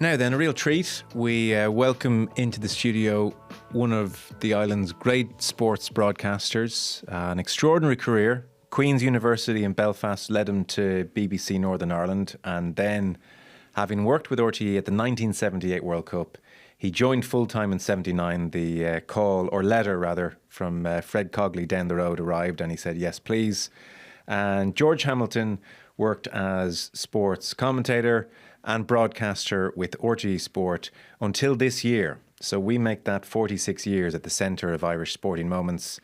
Now then, a real treat. We welcome into the studio one of the island's great sports broadcasters, an extraordinary career. Queen's University in Belfast led him to BBC Northern Ireland, and then, having worked with RTE at the 1978 World Cup, he joined full-time in 79. The call, or letter rather, from Fred Cogley down the road arrived, and he said, yes, please. And George Hamilton worked as sports commentator and broadcaster with RTE Sport until this year. So we make that 46 years at the centre of Irish sporting moments.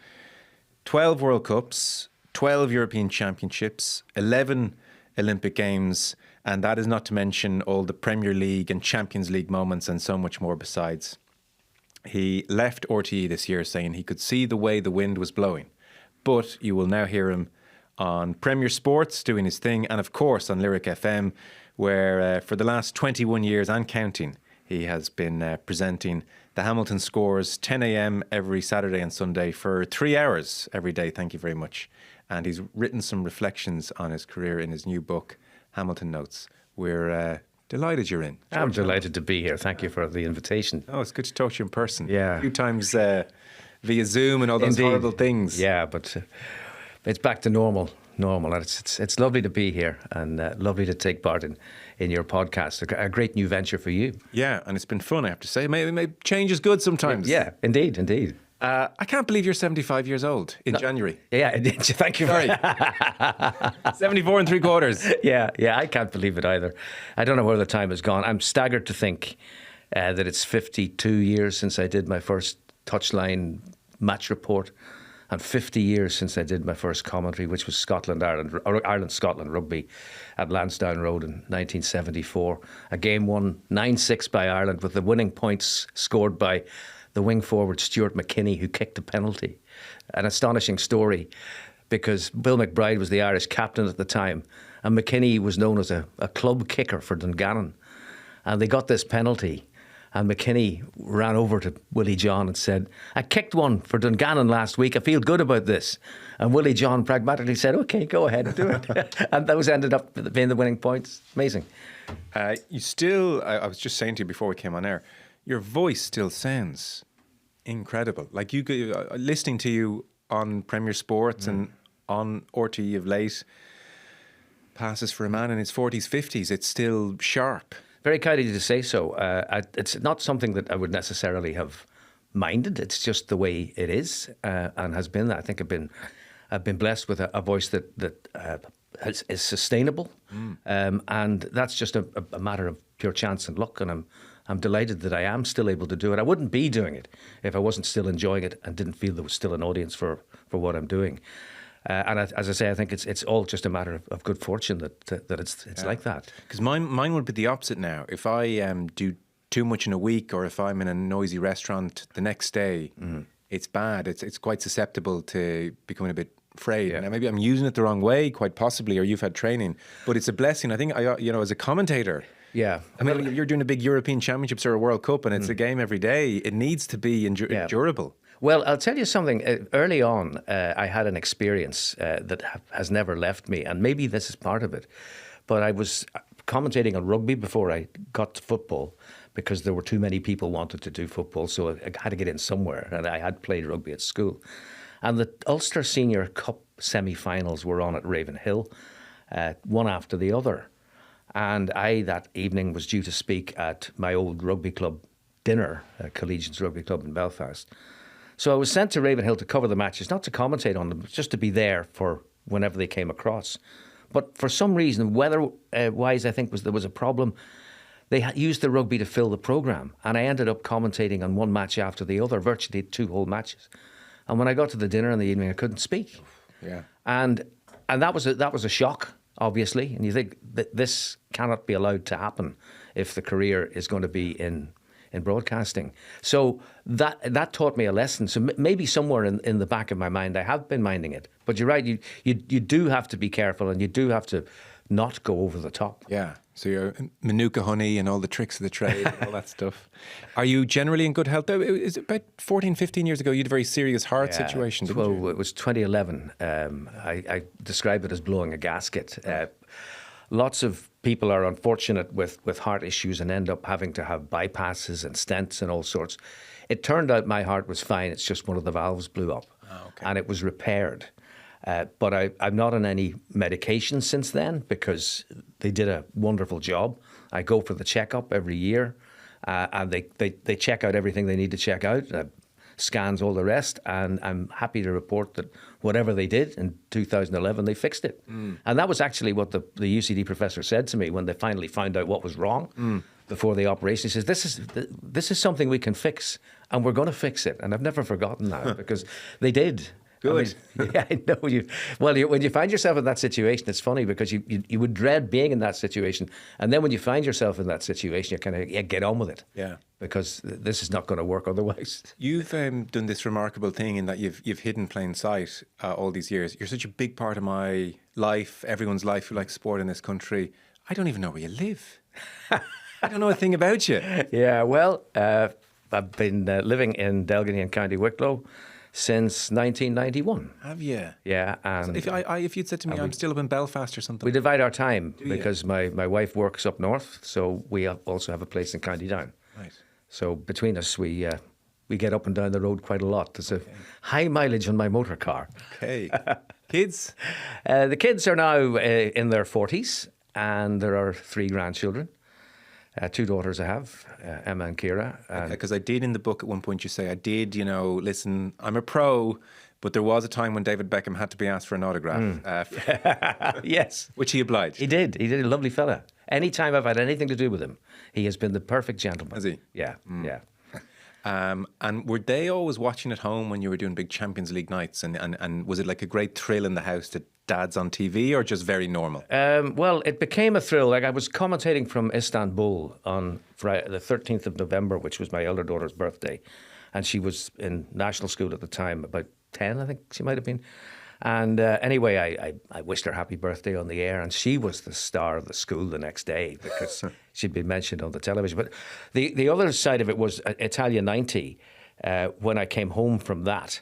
12 World Cups, 12 European Championships, 11 Olympic Games, and that is not to mention all the Premier League and Champions League moments and so much more besides. He left RTE this year saying he could see the way the wind was blowing. But you will now hear him on Premier Sports doing his thing, and of course on Lyric FM, where for the last 21 years and counting, he has been presenting the Hamilton Scores, 10 a.m. every Saturday and Sunday for 3 hours every day. Thank you very much. And he's written some reflections on his career in his new book, Hamilton Notes. We're delighted you're in. I'm delighted to be here. Thank you for the invitation. Oh, it's good to talk to you in person. Yeah. A few times via Zoom and all those horrible things. Yeah, but it's back to normal. And it's lovely to be here and lovely to take part in your podcast. A great new venture for you. Yeah, and it's been fun, I have to say. Maybe change is good sometimes. Yeah, indeed. I can't believe you're 75 years old in January. Yeah, thank you. Sorry. 74 and 3/4. Yeah, I can't believe it either. I don't know where the time has gone. I'm staggered to think that it's 52 years since I did my first touchline match report, and 50 years since I did my first commentary, which was Ireland-Scotland rugby at Lansdowne Road in 1974. A game won 9-6 by Ireland, with the winning points scored by the wing forward Stuart McKinney, who kicked a penalty. An astonishing story, because Bill McBride was the Irish captain at the time, and McKinney was known as a club kicker for Dungannon. And they got this penalty, and McKinney ran over to Willie John and said, I kicked one for Dungannon last week. I feel good about this. And Willie John pragmatically said, OK, go ahead and do it. And those ended up being the winning points. Amazing. You still, I was just saying to you before we came on air, your voice still sounds incredible. Like listening to you on Premier Sports and on RTE of late, passes for a man in his 40s, 50s, it's still sharp. Very kind of you to say so. It's not something that I would necessarily have minded. It's just the way it is and has been. I think I've been blessed with a voice that is sustainable, and that's just a matter of pure chance and luck. And I'm delighted that I am still able to do it. I wouldn't be doing it if I wasn't still enjoying it and didn't feel there was still an audience for what I'm doing. And as I say, I think it's all just a matter of good fortune that it's like that. Because mine would be the opposite now. If I do too much in a week, or if I'm in a noisy restaurant the next day, it's bad. It's quite susceptible to becoming a bit frayed. Yeah. Now, maybe I'm using it the wrong way, quite possibly, or you've had training. But it's a blessing. I think, as a commentator, yeah. I mean, you're doing a big European Championships or a World Cup, and it's a game every day. It needs to be endurable. Well, I'll tell you something. Early on, I had an experience that has never left me, and maybe this is part of it. But I was commentating on rugby before I got to football, because there were too many people wanted to do football, so I had to get in somewhere, and I had played rugby at school. And the Ulster Senior Cup semi-finals were on at Ravenhill, one after the other. And I, that evening, was due to speak at my old rugby club dinner, Collegians Rugby Club in Belfast. So I was sent to Ravenhill to cover the matches, not to commentate on them, just to be there for whenever they came across. But for some reason, weather-wise, I think there was a problem. They used the rugby to fill the programme, and I ended up commentating on one match after the other, virtually 2 whole matches. And when I got to the dinner in the evening, I couldn't speak. Yeah. And that was a shock, obviously. And you think that this cannot be allowed to happen if the career is going to be in broadcasting. So that taught me a lesson. So maybe somewhere in the back of my mind, I have been minding it. But you're right, you do have to be careful, and you do have to not go over the top. Yeah. So you're Manuka honey and all the tricks of the trade and all that stuff. Are you generally in good health? Is it about 14, 15 years ago, you had a very serious heart situation, didn't you? It was 2011. I describe it as blowing a gasket. Lots of people are unfortunate with heart issues and end up having to have bypasses and stents and all sorts. It turned out my heart was fine. It's just one of the valves blew up, and it was repaired. But I'm not on any medication since then because they did a wonderful job. I go for the checkup every year, and they check out everything they need to check out, scans, all the rest, and I'm happy to report that whatever they did in 2011, they fixed it. And that was actually what the UCD professor said to me when they finally found out what was wrong before the operation. He says, this is something we can fix, and we're going to fix it. And I've never forgotten that because they did. Good. I mean, yeah, I know you. Well, when you find yourself in that situation, it's funny because you would dread being in that situation, and then when you find yourself in that situation, you kind of get on with it. Yeah. Because this is not going to work otherwise. You've done this remarkable thing in that you've hidden plain sight all these years. You're such a big part of my life, everyone's life who likes sport in this country. I don't even know where you live. I don't know a thing about you. Yeah. Well, I've been living in Delgany in County Wicklow since 1991. Have you? Yeah. And so if you'd said to me, I'm still up in Belfast or something. We divide our time because my wife works up north, so we also have a place in County Down. Right. So between us, we get up and down the road quite a lot. There's a high mileage on my motor car. Okay. Kids? The kids are now in their 40s, and there are 3 grandchildren. 2 daughters I have, Emma and Kira. Because I did in the book at one point, you say, I did, listen, I'm a pro, but there was a time when David Beckham had to be asked for an autograph. Yes. Which he obliged. He did. A lovely fella. Anytime I've had anything to do with him, he has been the perfect gentleman. Has he? Yeah, yeah. And were they always watching at home when you were doing big Champions League nights? And was it like a great thrill in the house to dad's on TV, or just very normal? Well, it became a thrill. Like I was commentating from Istanbul on Friday, the 13th of November, which was my elder daughter's birthday. And she was in national school at the time, about 10, I think she might have been. And anyway, I wished her happy birthday on the air, and she was the star of the school the next day because she'd been mentioned on the television. But the other side of it was Italia 90. When I came home from that,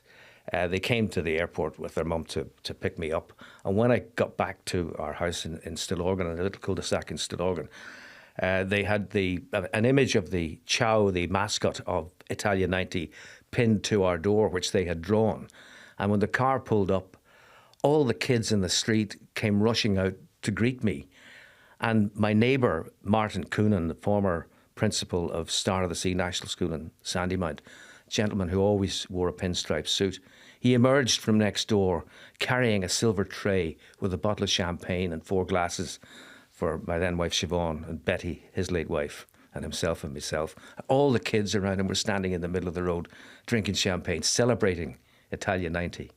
they came to the airport with their mum to pick me up. And when I got back to our house in Stillorgan, in a little cul-de-sac in Stillorgan, they had an image of the Ciao, the mascot of Italia 90, pinned to our door, which they had drawn. And when the car pulled up, all the kids in the street came rushing out to greet me. And my neighbour, Martin Coonan, the former principal of Star of the Sea National School in Sandymount, a gentleman who always wore a pinstripe suit, he emerged from next door carrying a silver tray with a bottle of champagne and 4 glasses for my then wife Siobhan and Betty, his late wife, and himself and myself. All the kids around him were standing in the middle of the road drinking champagne, celebrating Italia 90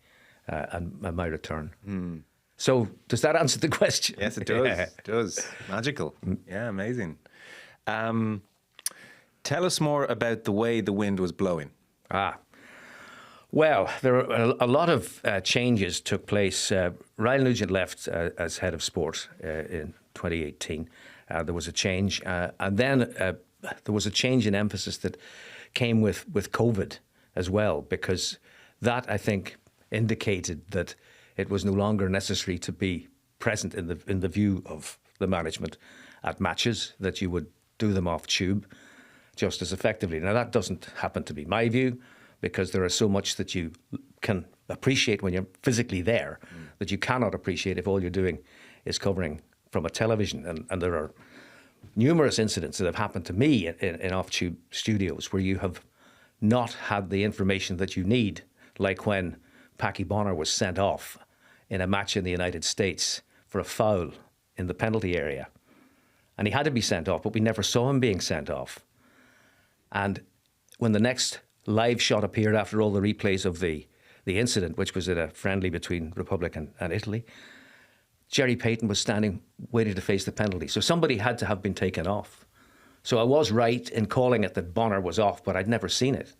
and my return. So does that answer the question? Yes, it does. Yeah. It does. Magical. Yeah, amazing. Tell us more about the way the wind was blowing. Well, there were a lot of changes took place. Ryan Nugent left as head of sport in 2018. There was a change. And then there was a change in emphasis that came with COVID as well, because that, I think, indicated that it was no longer necessary to be present in the view of the management at matches, that you would do them off tube just as effectively. Now, that doesn't happen to be my view, because there is so much that you can appreciate when you're physically there that you cannot appreciate if all you're doing is covering from a television. And there are numerous incidents that have happened to me in off-tube studios where you have not had the information that you need, like when Packy Bonner was sent off in a match in the United States for a foul in the penalty area. And he had to be sent off, but we never saw him being sent off. And when the next live shot appeared after all the replays of the incident, which was at a friendly between Republic and Italy, Jerry Payton was standing waiting to face the penalty. So somebody had to have been taken off. So I was right in calling it that Bonner was off, but I'd never seen it.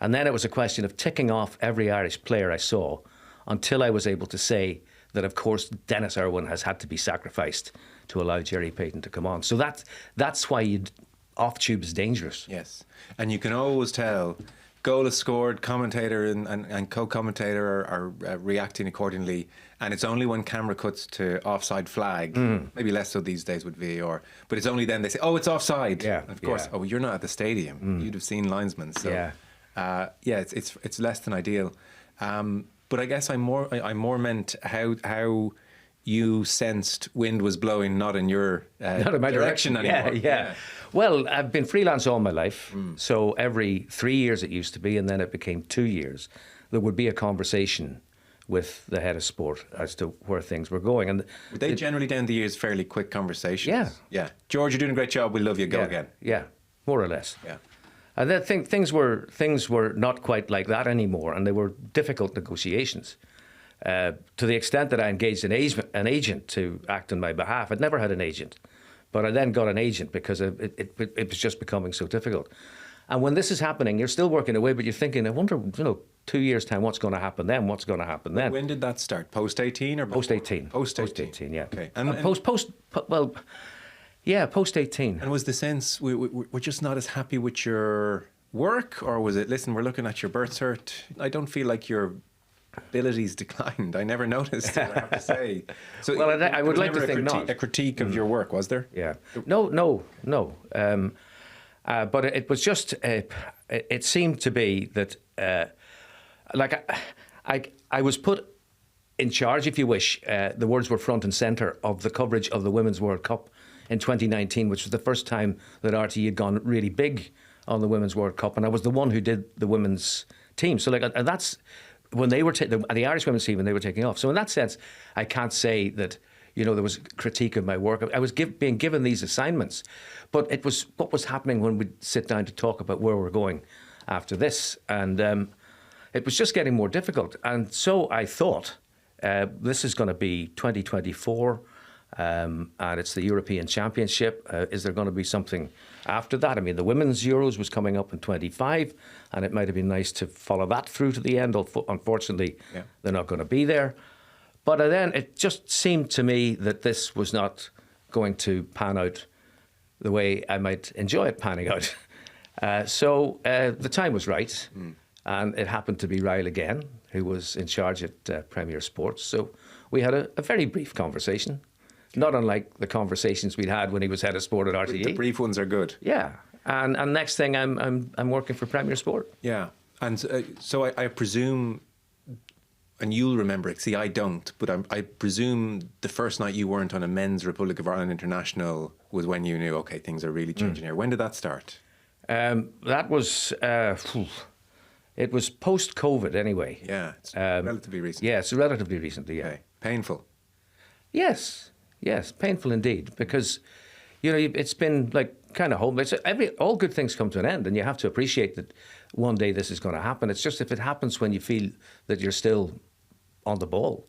And then it was a question of ticking off every Irish player I saw until I was able to say that, of course, Dennis Irwin has had to be sacrificed to allow Jerry Payton to come on. So that's why off-tube is dangerous. Yes. And you can always tell goal is scored, commentator and co-commentator are reacting accordingly, and it's only when camera cuts to offside flag, maybe less so these days with VAR, but it's only then they say, oh, it's offside. Yeah, and of course, oh, you're not at the stadium. You'd have seen linesmen. So, it's less than ideal. But I guess I more meant how you sensed wind was blowing not in your not in my direction anymore. Yeah. Well, I've been freelance all my life, so every 3 years it used to be, and then it became 2 years. There would be a conversation with the head of sport as to where things were going, and were they generally down the years fairly quick conversations? Yeah. George, you're doing a great job. We love you. Go again. Yeah, more or less. Yeah. And I think things were not quite like that anymore, and they were difficult negotiations. To the extent that I engaged an agent to act on my behalf. I'd never had an agent, but I then got an agent because it was just becoming so difficult. And when this is happening, you're still working away, but you're thinking, I wonder, 2 years' time, what's going to happen then? What's going to happen then? When did that start? Post 18 or post 18? Post 18. Post 18, yeah. Okay. Post 18. And was the sense we're just not as happy with your work, or was it, listen, we're looking at your birth cert, I don't feel like your abilities declined. I never noticed it, I have to say. So well, I would like to think not. A critique of your work, was there? Yeah. No. But it was just, it seemed to be that, I was put in charge, if you wish. The words were front and centre of the coverage of the Women's World Cup in 2019, which was the first time that RTE had gone really big on the Women's World Cup, and I was the one who did the women's team. So, and that's when they were the Irish women's team, when they were taking off. So in that sense, I can't say that there was critique of my work. I was being given these assignments, but it was what was happening when we'd sit down to talk about where we're going after this, and it was just getting more difficult. And so I thought, this is going to be 2024. And it's the European Championship. Is there going to be something after that? I mean, the Women's Euros was coming up in 25, and it might have been nice to follow that through to the end. Unfortunately, they're not going to be there. But then it just seemed to me that this was not going to pan out the way I might enjoy it panning out. So the time was right, and it happened to be Ryle again, who was in charge at Premier Sports. So we had a very brief conversation. Not unlike the conversations we'd had when he was head of sport at RTE. The brief ones are good. Yeah, and next thing I'm working for Premier Sport. Yeah, and so I presume, and you'll remember it. See, I don't, but I presume the first night you weren't on a men's Republic of Ireland international was when you knew, okay, things are really changing here. When did that start? That was. It was post-COVID anyway. Yeah, it's relatively recent. Yeah, it's relatively recently. Yeah, okay. Painful. Yes, painful indeed, because it's been like kind of hopeless. All good things come to an end, and you have to appreciate that one day this is going to happen. It's just if it happens when you feel that you're still on the ball,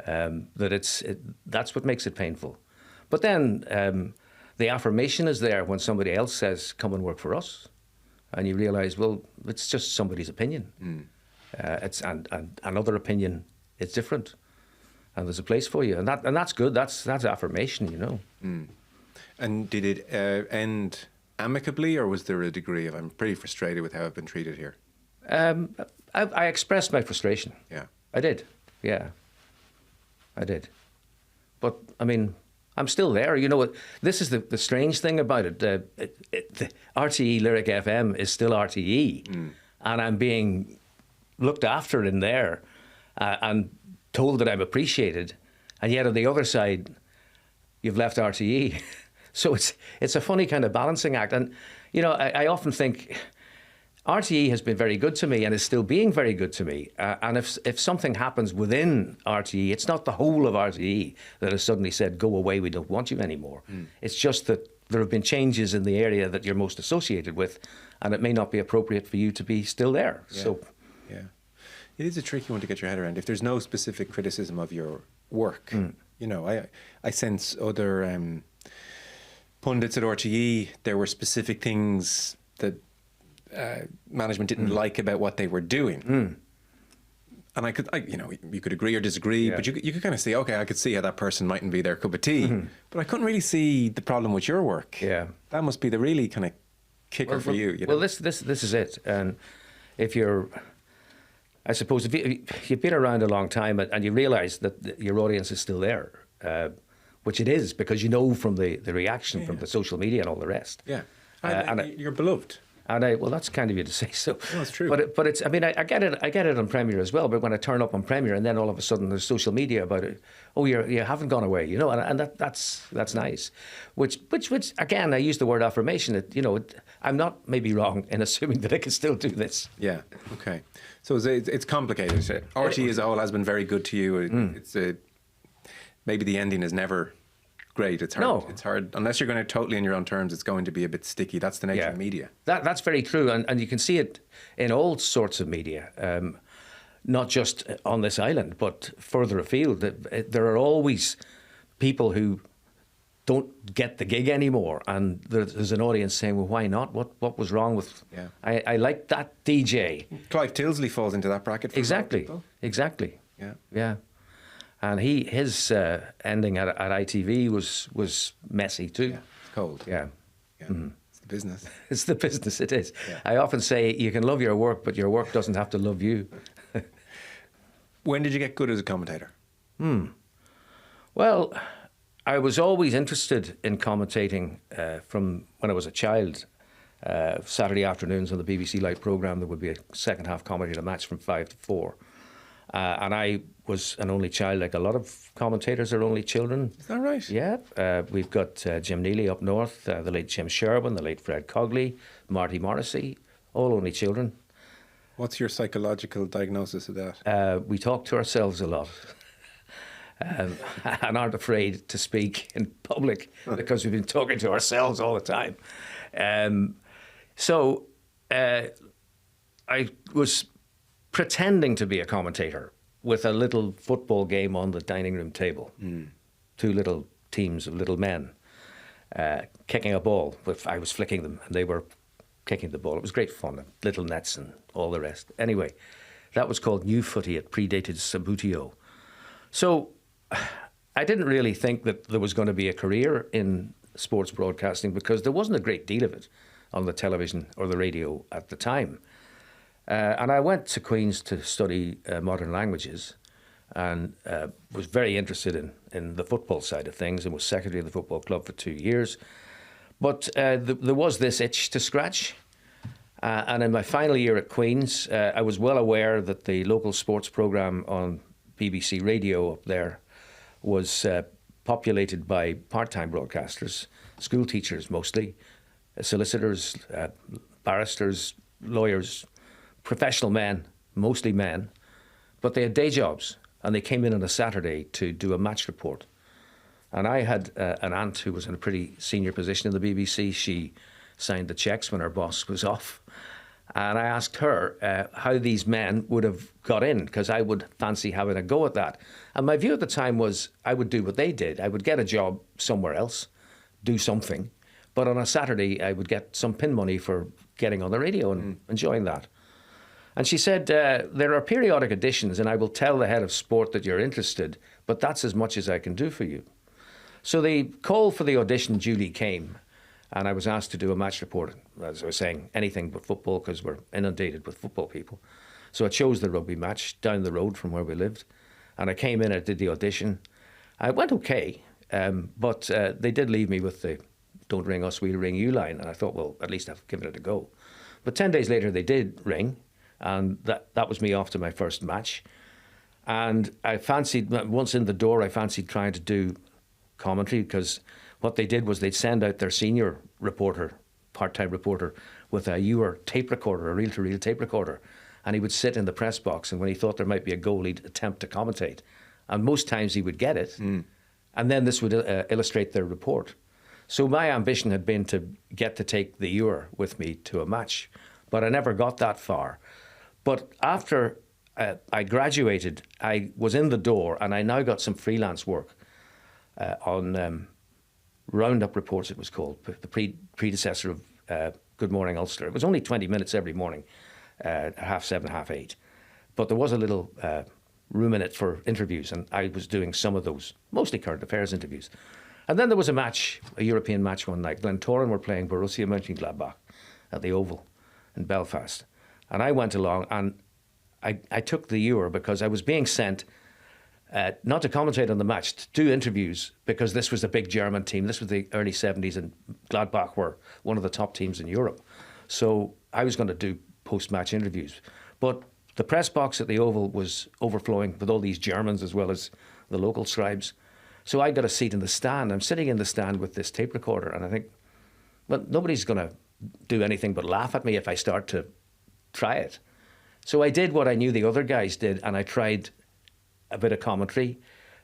that's what makes it painful. But then the affirmation is there when somebody else says, "Come and work for us," and you realise, well, it's just somebody's opinion. It's and another opinion is different. And there's a place for you, and that's good. That's affirmation, And did it end amicably, or was there a degree of I'm pretty frustrated with how I've been treated here? I expressed my frustration. Yeah, I did. Yeah, I did. But I mean, I'm still there. This is the strange thing about it. The RTE Lyric FM is still RTE, and I'm being looked after in there, and told that I'm appreciated, and yet on the other side, you've left RTE. So it's a funny kind of balancing act. And I often think RTE has been very good to me and is still being very good to me. And if something happens within RTE, it's not the whole of RTE that has suddenly said, "Go away, we don't want you anymore." It's just that there have been changes in the area that you're most associated with, and it may not be appropriate for you to be still there. Yeah. So. Yeah. It is a tricky one to get your head around. If there's no specific criticism of your work, I sense other pundits at RTE, there were specific things that management didn't like about what they were doing. And you could agree or disagree, but you could kind of say, okay, I could see how that person mightn't be their cup of tea, but I couldn't really see the problem with your work. Yeah, that must be the really kind of kicker for you. Well, this is it, and if you're, I suppose, if you've been around a long time and you realise that your audience is still there, which it is because you know from the reaction from the social media and all the rest. Yeah, and you're beloved. And well, that's kind of you to say so. No, it's true. But it's. I mean, I get it. I get it on Premiere as well. But when I turn up on Premiere, and then all of a sudden there's social media about it. Oh, you haven't gone away, you know, and that's nice. Which again, I use the word affirmation. I'm not maybe wrong in assuming that I can still do this. Yeah. Okay. So it's complicated. RT as a whole has been very good to you. It's maybe the ending is never great. It's hard. No. It's hard unless you're going to totally on your own terms. It's going to be a bit sticky. That's the nature of media. That's very true, and you can see it in all sorts of media, not just on this island, but further afield. There are always people who don't get the gig anymore, and there's an audience saying, "Well, why not? What was wrong with?" Yeah. I like that DJ. Clive Tilsley falls into that bracket. For Exactly. people. Exactly. Yeah. Yeah. And his ending at ITV was messy too. Yeah. It's cold. Yeah. Yeah. Mm-hmm. It's the business. It's the business, it is. Yeah. I often say you can love your work, but your work doesn't have to love you. When did you get good as a commentator? Well, I was always interested in commentating from when I was a child. Saturday afternoons on the BBC Light programme, there would be a second half comedy, a match from 5 to 4. And I was an only child, like a lot of commentators are only children. Is that right? Yeah. We've got Jim Neely up north, the late Jim Sherwin, the late Fred Cogley, Marty Morrissey, all only children. What's your psychological diagnosis of that? We talk to ourselves a lot. And aren't afraid to speak in public because we've been talking to ourselves all the time. So I was pretending to be a commentator with a little football game on the dining room table. Two little teams of little men kicking a ball. I was flicking them and they were kicking the ball. It was great fun, little nets and all the rest. Anyway, that was called New Footy. It predated Sabutio. So I didn't really think that there was going to be a career in sports broadcasting because there wasn't a great deal of it on the television or the radio at the time. And I went to Queen's to study modern languages and was very interested in the football side of things and was secretary of the football club for 2 years. But there was this itch to scratch. And in my final year at Queen's, I was well aware that the local sports programme on BBC Radio up there was populated by part-time broadcasters, school teachers mostly, solicitors, barristers, lawyers, professional men, mostly men, but they had day jobs and they came in on a Saturday to do a match report. And I had an aunt who was in a pretty senior position in the BBC. She signed the cheques when her boss was off. And I asked her how these men would have got in, because I would fancy having a go at that. And my view at the time was I would do what they did. I would get a job somewhere else, do something. But on a Saturday, I would get some pin money for getting on the radio and enjoying that. And she said, there are periodic auditions and I will tell the head of sport that you're interested, but that's as much as I can do for you. So the call for the audition duly came and I was asked to do a match report. As I was saying, anything but football because we're inundated with football people. So I chose the rugby match down the road from where we lived. And I came in, I did the audition. I went okay, but they did leave me with the "don't ring us, we'll ring you" line. And I thought, well, at least I've given it a go. But 10 days later, they did ring. And that was me off to my first match. And I fancied, once in the door, I fancied trying to do commentary because what they did was they'd send out their senior reporter, part-time reporter, with a Ewer tape recorder, a reel-to-reel tape recorder. And he would sit in the press box, and when he thought there might be a goal, he'd attempt to commentate. And most times he would get it. And then this would illustrate their report. So my ambition had been to get to take the Ewer with me to a match. But I never got that far. But after I graduated, I was in the door and I now got some freelance work on Roundup Reports, it was called, the predecessor of Good Morning Ulster. It was only 20 minutes every morning, 7:30, 8:30. But there was a little room in it for interviews and I was doing some of those, mostly current affairs interviews. And then there was a match, a European match one night. Glentoran were playing Borussia Mönchengladbach at the Oval in Belfast. And I went along and I took the Ewer because I was being sent not to commentate on the match, to do interviews, because this was a big German team. This was the early 70s, and Gladbach were one of the top teams in Europe. So I was going to do post-match interviews. But the press box at the Oval was overflowing with all these Germans as well as the local scribes. So I got a seat in the stand. I'm sitting in the stand with this tape recorder, and I think, well, nobody's going to do anything but laugh at me if I start to try it. So I did what I knew the other guys did, and I tried a bit of commentary,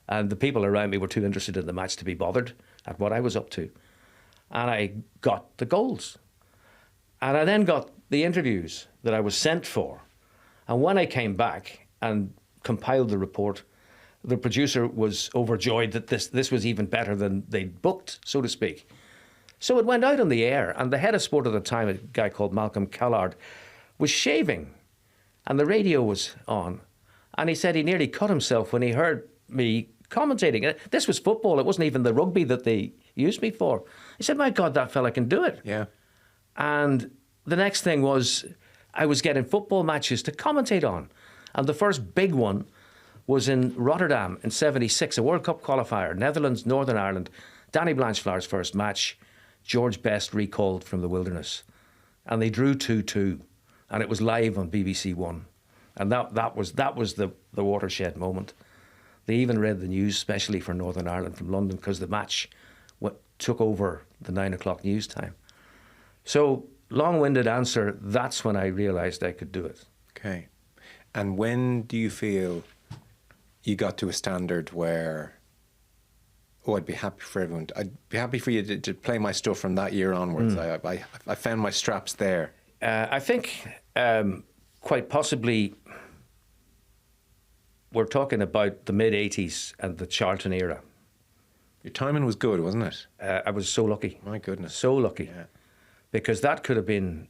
and the people around me were too interested in the match to be bothered at what I was up to. And I got the goals. And I then got the interviews that I was sent for. And when I came back and compiled the report, the producer was overjoyed that this was even better than they'd booked, so to speak. So it went out on the air, and the head of sport at the time, a guy called Malcolm Callard, was shaving, and the radio was on. And he said he nearly cut himself when he heard me commentating. This was football. It wasn't even the rugby that they used me for. He said, my God, that fella can do it. Yeah. And the next thing was I was getting football matches to commentate on. And the first big one was in Rotterdam in 76, a World Cup qualifier, Netherlands, Northern Ireland. Danny Blanchflower's first match, George Best recalled from the wilderness. And they drew 2-2. And it was live on BBC One. And that was the watershed moment. They even read the news, especially for Northern Ireland from London, because the match took over the 9 o'clock news time. So, long-winded answer, that's when I realised I could do it. Okay. And when do you feel you got to a standard where, I'd be happy for everyone. I'd be happy for you to play my stuff from that year onwards. I found my straps there. I think quite possibly we're talking about the mid-80s and the Charlton era. Your timing was good, wasn't it? I was so lucky. My goodness. So lucky. Yeah. Because that could have been,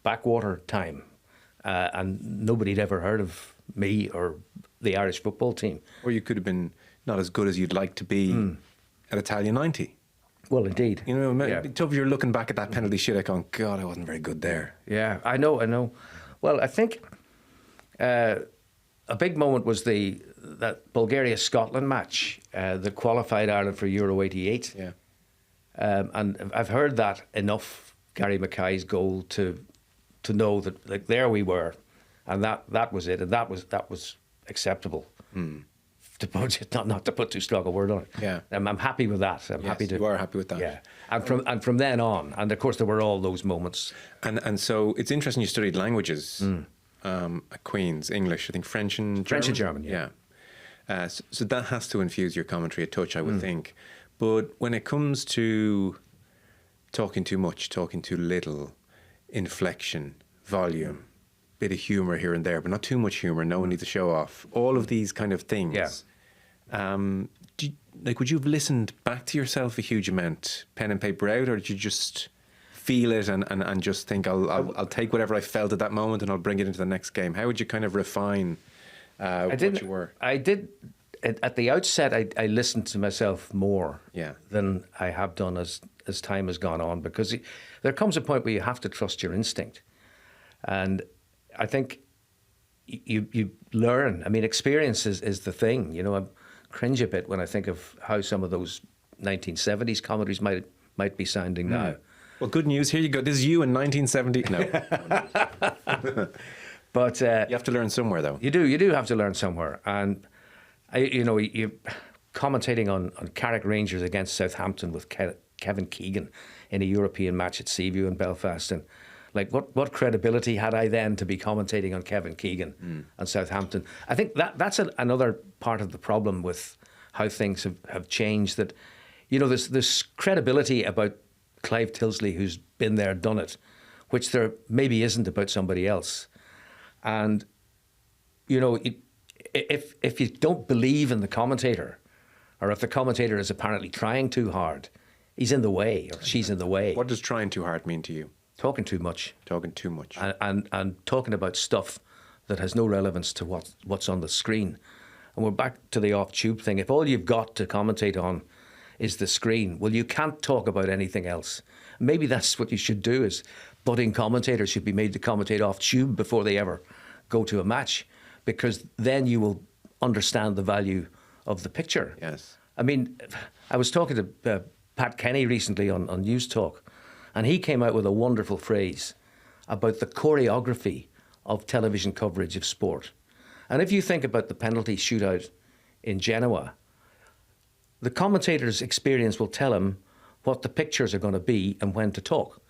backwater time. And nobody'd ever heard of me or the Irish football team. Or you could have been not as good as you'd like to be at Italia 90. Well, indeed. It'd be tough if you're looking back at that penalty shootout going, God, I wasn't very good there. Yeah, I know. Well, I think a big moment was that Bulgaria-Scotland match that qualified Ireland for Euro 88. Yeah. And I've heard that enough, Gary Mackay's goal, to know that there we were, and that was it, and that was acceptable. Not to put too strong a word on it. Yeah. I'm happy with that. You are happy with that. Yeah. And from then on, and of course there were all those moments. And so it's interesting you studied languages at Queen's, English, I think French and German. French and German, yeah. So that has to infuse your commentary a touch, I would think. But when it comes to talking too much, talking too little, inflection, volume, bit of humour here and there, but not too much humour, no one needs to show off, all of these kind of things. Yeah. Would you have listened back to yourself a huge amount, pen and paper out, or did you just feel it and just think, I'll take whatever I felt at that moment and I'll bring it into the next game? How would you kind of refine what you were? I did. At the outset, I listened to myself more than I have done as time has gone on, because there comes a point where you have to trust your instinct. And I think you learn. I mean, experience is the thing. I cringe a bit when I think of how some of those 1970s comedies might be sounding now. Well, good news. Here you go. This is you in 1970. No. But you have to learn somewhere, though. You do have to learn somewhere. And you commentating on Carrick Rangers against Southampton with Kevin Keegan in a European match at Seaview in Belfast, and what credibility had I then to be commentating on Kevin Keegan and Southampton? I think that's another part of the problem with how things have changed. That there's this credibility about Clive Tilsley, who's been there, done it, which there maybe isn't about somebody else. And if you don't believe in the commentator, or if the commentator is apparently trying too hard, he's in the way or she's in the way. What does trying too hard mean to you? Talking too much. Talking too much. And talking about stuff that has no relevance to what's on the screen. And we're back to the off-tube thing. If all you've got to commentate on is the screen, well, you can't talk about anything else. Maybe that's what you should do, is budding commentators should be made to commentate off tube before they ever go to a match, because then you will understand the value of the picture. Yes. I mean, I was talking to Pat Kenny recently on News Talk, and he came out with a wonderful phrase about the choreography of television coverage of sport. And if you think about the penalty shootout in Genoa, the commentator's experience will tell him what the pictures are going to be and when to talk.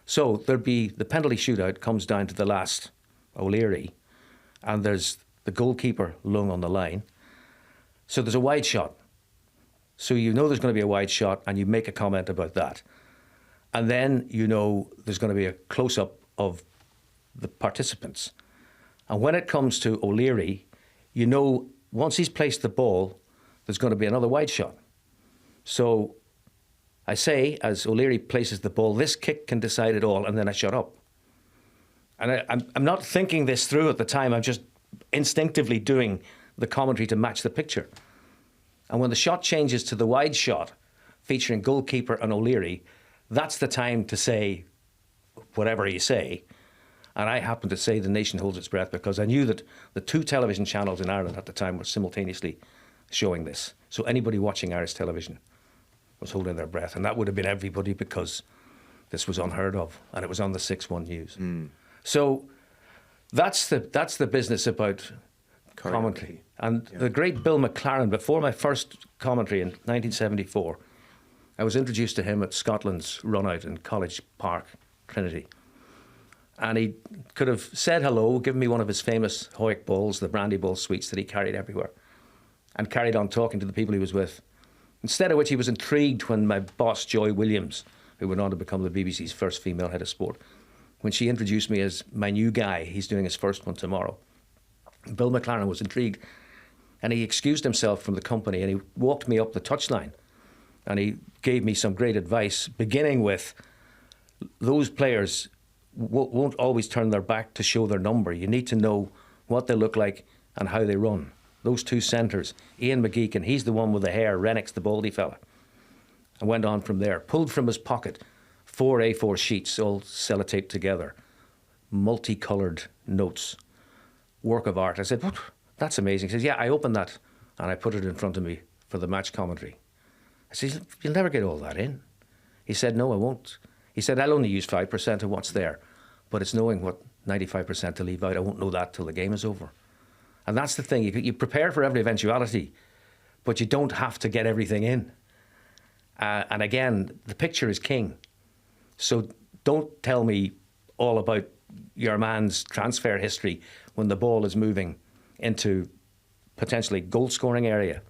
So there'd be the penalty shootout comes down to the last O'Leary, and there's the goalkeeper lung on the line. So there's a wide shot. So you know there's going to be a wide shot, and you make a comment about that. And then you know there's going to be a close-up of the participants. And when it comes to O'Leary, you know once he's placed the ball, there's going to be another wide shot. So I say, as O'Leary places the ball, this kick can decide it all, and then I shut up. And I'm not thinking this through at the time, I'm just instinctively doing the commentary to match the picture. And when the shot changes to the wide shot, featuring goalkeeper and O'Leary, that's the time to say whatever you say. And I happened to say the nation holds its breath, because I knew that the 2 television channels in Ireland at the time were simultaneously showing this. So anybody watching Irish television was holding their breath. And that would have been everybody, because this was unheard of. And it was on the 6-1 news. So that's the business about commentary. And the great Bill McLaren, before my first commentary in 1974, I was introduced to him at Scotland's run-out in College Park, Trinity. And he could have said hello, given me one of his famous Hoyk balls, the brandy ball sweets that he carried everywhere, and carried on talking to the people he was with. Instead of which, he was intrigued when my boss, Joy Williams, who went on to become the BBC's first female head of sport, when she introduced me as my new guy. He's doing his first one tomorrow. Bill McLaren was intrigued, and he excused himself from the company, and he walked me up the touchline, and he gave me some great advice, beginning with, those players won't always turn their back to show their number. You need to know what they look like and how they run. Those 2 centres, Ian McGeechan, he's the one with the hair, Rennick's the baldy fella. And went on from there. Pulled from his pocket 4 A4 sheets, all sellotaped together, multicoloured notes, work of art. I said, "What? That's amazing." He says, "Yeah, I opened that and I put it in front of me for the match commentary." I said, "You'll never get all that in." He said, "No, I won't." He said, "I'll only use 5% of what's there, but it's knowing what 95% to leave out. I won't know that till the game is over." And that's the thing. You prepare for every eventuality, but you don't have to get everything in. And again, the picture is king. So don't tell me all about your man's transfer history when the ball is moving into potentially goal-scoring area.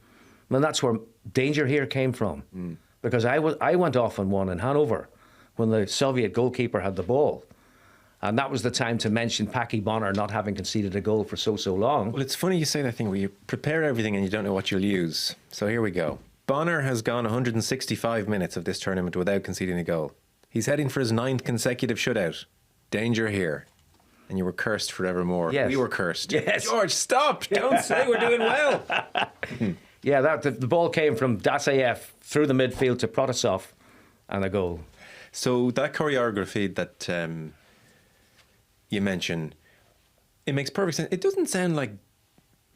And that's where danger here came from. Because I went off on one in Hanover when the Soviet goalkeeper had the ball. And that was the time to mention Packy Bonner not having conceded a goal for so long. Well, it's funny you say that thing where you prepare everything and you don't know what you'll use. So here we go. Bonner has gone 165 minutes of this tournament without conceding a goal. He's heading for his 9th consecutive shutout. Danger here. And you were cursed forevermore. Yes. We were cursed. Yes. George, stop. Don't say we're doing well. Yeah, the ball came from Dasayev through the midfield to Protasov and a goal. So that choreography that you mentioned, it makes perfect sense. It doesn't sound like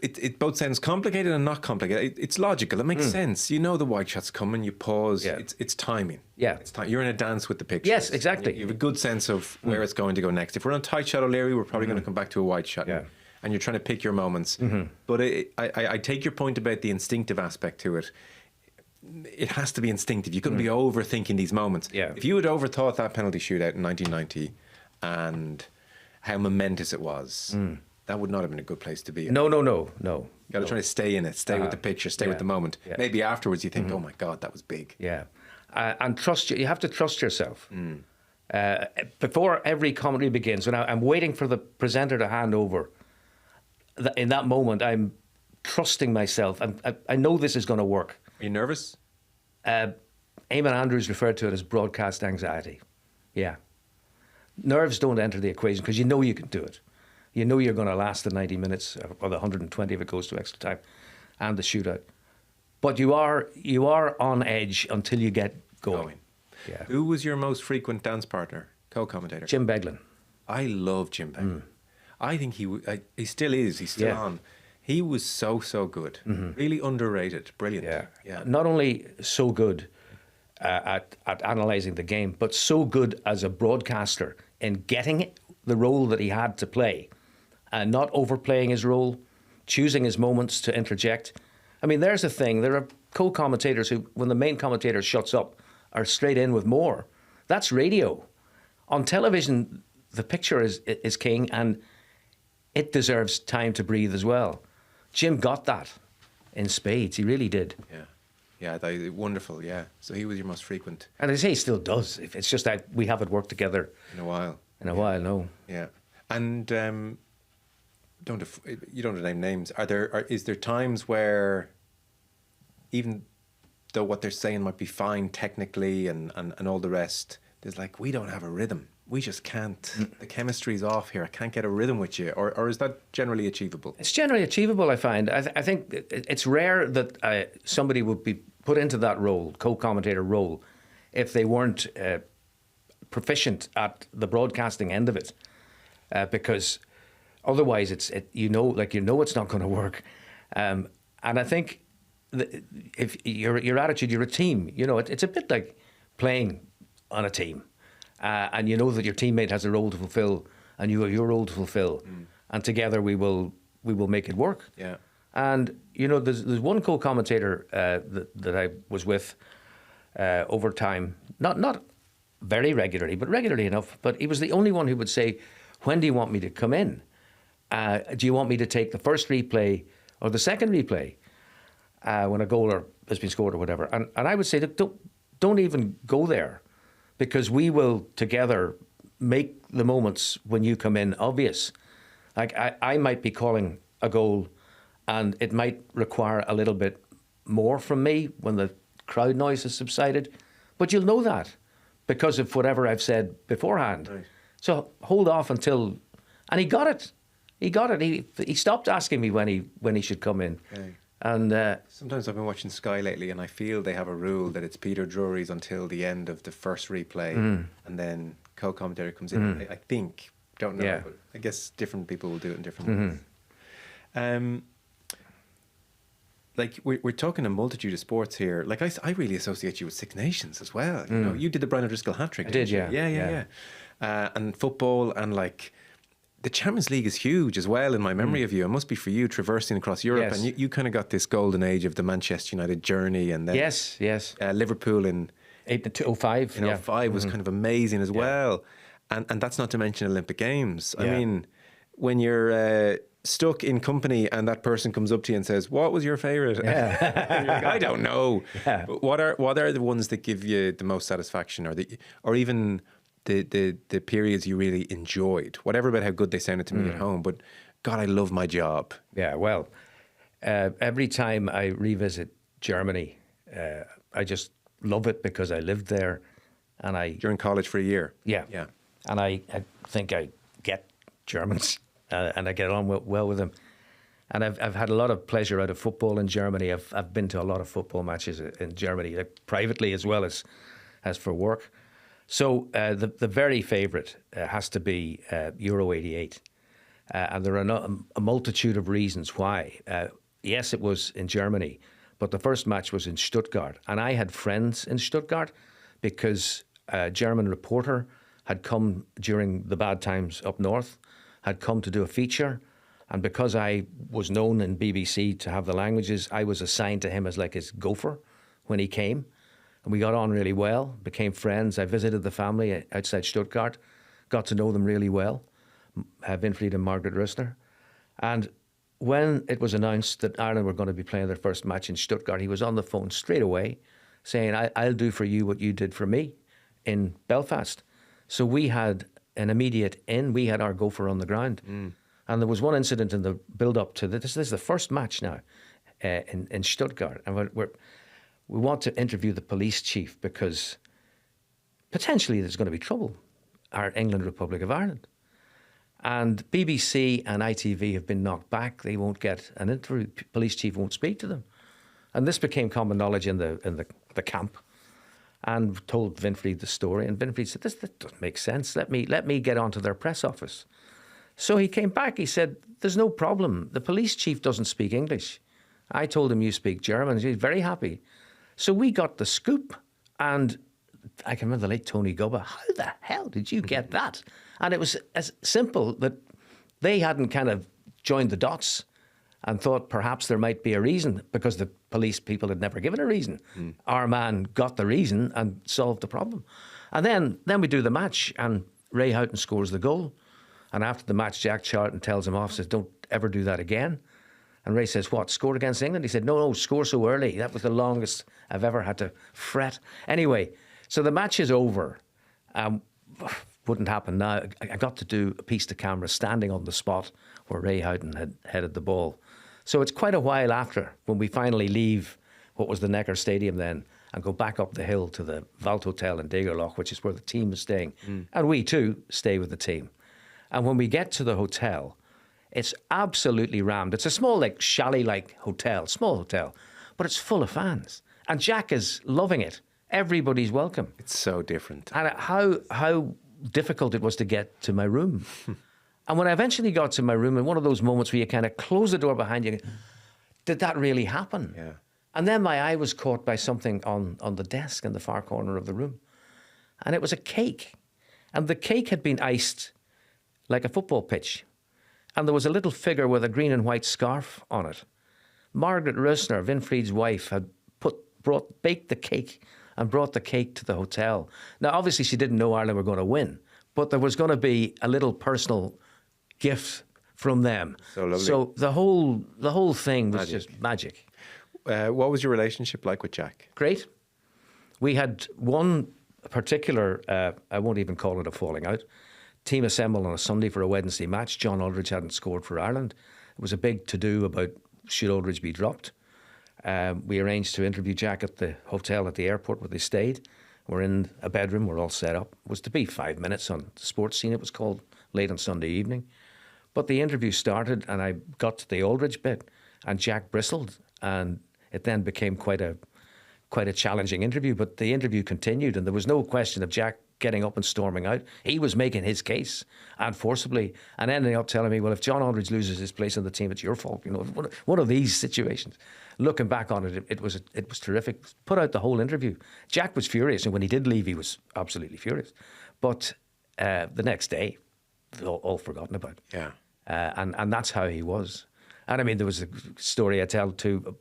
it both sounds complicated and not complicated. It's logical. It makes sense. You know the wide shot's coming. You pause. Yeah. It's timing. Yeah, it's You're in a dance with the picture. Yes, exactly. You have a good sense of where it's going to go next. If we're on a tight shot O'Leary, we're probably going to come back to a wide shot. Yeah. And you're trying to pick your moments. But I take your point about the instinctive aspect to it. It has to be instinctive. You couldn't be overthinking these moments. Yeah. If you had overthought that penalty shootout in 1990 and how momentous it was, that would not have been a good place to be in. No. You got to try to stay in it, stay with the picture, stay with the moment. Yeah. Maybe afterwards you think, oh my God, that was big. Yeah. And trust you. You have to trust yourself. Before every commentary begins, when I'm waiting for the presenter to hand over, in that moment, I'm trusting myself. I know this is going to work. Are you nervous? Eamon Andrews referred to it as broadcast anxiety. Yeah. Nerves don't enter the equation because you know you can do it. You know you're going to last the 90 minutes or the 120 if it goes to extra time and the shootout. But you are on edge until you get going. Yeah. Who was your most frequent dance partner Co-commentator. Jim Beglin. I love Jim Beglin. I think he still is. He's still on. He was so good. Really underrated. Brilliant. Yeah. Not only so good at analysing the game, but so good as a broadcaster in getting the role that he had to play and not overplaying his role, choosing his moments to interject. I mean, there's the thing. There are co-commentators who, when the main commentator shuts up, are straight in with more. That's radio. On television, the picture is king, and it deserves time to breathe as well. Jim got that in spades. He really did. Wonderful. Yeah. So he was your most frequent. And as I say, he still does. It's just that we haven't worked together in a while. No. Yeah. And you don't have to name names. Is there times where, even though what they're saying might be fine technically and all the rest, there's like, we don't have a rhythm. We just can't. The chemistry's off here. I can't get a rhythm with you. Or is that generally achievable? It's generally achievable, I find. I think it's rare that somebody would be put into that role, co-commentator role, if they weren't proficient at the broadcasting end of it, because otherwise it's not going to work. And I think if your attitude, you're a team. It's a bit like playing on a team. And you know that your teammate has a role to fulfill, and you have your role to fulfill, and together we will make it work. Yeah. And there's one co-commentator that I was with over time, not very regularly, but regularly enough. But he was the only one who would say, "When do you want me to come in? Do you want me to take the first replay or the second replay when a goal has been scored or whatever?" And I would say, don't even go there. Because we will together make the moments when you come in obvious. Like I might be calling a goal and it might require a little bit more from me when the crowd noise has subsided. But you'll know that because of whatever I've said beforehand. Right. So hold off until... And he got it. He stopped asking me when he should come in. Okay. And sometimes I've been watching Sky lately, and I feel they have a rule that it's Peter Drury's until the end of the first replay, and then co-commentator comes in. I think, don't know, but I guess different people will do it in different ways. Like we're talking a multitude of sports here. Like I really associate you with Six Nations as well. You did the Brian O'Driscoll hat trick. I did, yeah. Yeah. And football and like. The Champions League is huge as well in my memory of you. It must be for you traversing across Europe. Yes. And you kind of got this golden age of the Manchester United journey. And then yes. Liverpool in 05. In 05 was kind of amazing as well. And that's not to mention Olympic Games. I mean, when you're stuck in company and that person comes up to you and says, "What was your favourite?" And you're like, "I don't know." Yeah. But what are the ones that give you the most satisfaction, or even the periods you really enjoyed, whatever about how good they sounded to me at home, but God, I love my job. Yeah, well, every time I revisit Germany, I just love it because I lived there, and You're in college for a year. Yeah. And I think I get Germans, and I get on well with them. And I've had a lot of pleasure out of football in Germany. I've been to a lot of football matches in Germany, like privately as well as for work. So the very favourite has to be Euro 88. And there are a multitude of reasons why. Yes, it was in Germany, but the first match was in Stuttgart. And I had friends in Stuttgart because a German reporter had come during the bad times up north, had come to do a feature. And because I was known in BBC to have the languages, I was assigned to him as like his gopher when he came. And we got on really well, became friends. I visited the family outside Stuttgart, got to know them really well, Winfried and Margaret Rüssner. And when it was announced that Ireland were going to be playing their first match in Stuttgart, he was on the phone straight away saying, I'll do for you what you did for me in Belfast. So we had an immediate in. We had our gopher on the ground. And there was one incident in the build-up to this. This is the first match now in Stuttgart. And we want to interview the police chief because potentially there's going to be trouble. Our England Republic of Ireland. And BBC and ITV have been knocked back. They won't get an interview. Police chief won't speak to them. And this became common knowledge in the camp. and told Winfried the story. And Winfried said, this doesn't make sense. Let me get onto their press office. So he came back. He said, there's no problem. The police chief doesn't speak English. I told him you speak German. He's very happy. So we got the scoop. And I can remember the late Tony Gubba. How the hell did you get that? And it was as simple that they hadn't kind of joined the dots and thought perhaps there might be a reason, because the police people had never given a reason. Our man got the reason and solved the problem. And then we do the match, and Ray Houghton scores the goal. And after the match, Jack Charlton tells him off, says, don't ever do that again. And Ray says, what, score against England? He said, no, score so early. That was the longest I've ever had to fret. Anyway, so the match is over. Wouldn't happen now. I got to do a piece to camera standing on the spot where Ray Houghton had headed the ball. So it's quite a while after when we finally leave what was the Neckar Stadium then and go back up the hill to the Wald Hotel in Degerloch, which is where the team is staying. And we too stay with the team. And when we get to the hotel, it's absolutely rammed. It's a small, like, chalet-like hotel, small hotel, but it's full of fans. And Jack is loving it. Everybody's welcome. It's so different. And how difficult it was to get to my room. And when I eventually got to my room, in one of those moments where you kind of close the door behind you, did that really happen? Yeah. And then my eye was caught by something on the desk in the far corner of the room. And it was a cake. And the cake had been iced like a football pitch. And there was a little figure with a green and white scarf on it. Margaret Rusner, Winfried's wife, had baked the cake and brought the cake to the hotel. Now, obviously, she didn't know Ireland were going to win, but there was going to be a little personal gift from them. So lovely. So the whole thing was just magic. What was your relationship like with Jack? Great. We had one particular, I won't even call it a falling out, team assembled on a Sunday for a Wednesday match. John Aldridge hadn't scored for Ireland. It was a big to-do about should Aldridge be dropped. We arranged to interview Jack at the hotel at the airport where they stayed. We're in a bedroom, we're all set up. It was to be 5 minutes on the sports scene, it was called, late on Sunday evening. But the interview started and I got to the Aldridge bit and Jack bristled, and it then became quite a challenging interview. But the interview continued and there was no question of Jack getting up and storming out. He was making his case, and forcibly, and ending up telling me, well, if John Aldridge loses his place on the team, it's your fault. You know, one of these situations. Looking back on it, it was terrific. Put out the whole interview. Jack was furious, and when he did leave, he was absolutely furious. But the next day, all forgotten about. Yeah. And that's how he was. And I mean, there was a story I tell to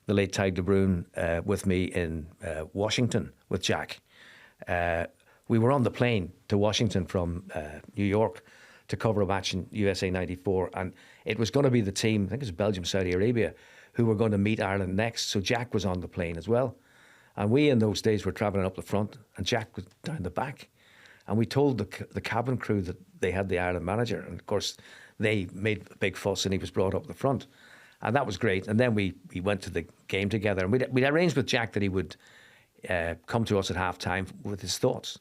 the late Tig de Bruin with me in Washington with Jack. We were on the plane to Washington from New York to cover a match in USA 94, and it was going to be the team, I think it was Belgium, Saudi Arabia, who were going to meet Ireland next. So Jack was on the plane as well. And we in those days were travelling up the front and Jack was down the back. And we told the cabin crew that they had the Ireland manager. And of course, they made a big fuss and he was brought up the front. And that was great. And then we went to the game together. And we'd arranged with Jack that he would come to us at half time with his thoughts.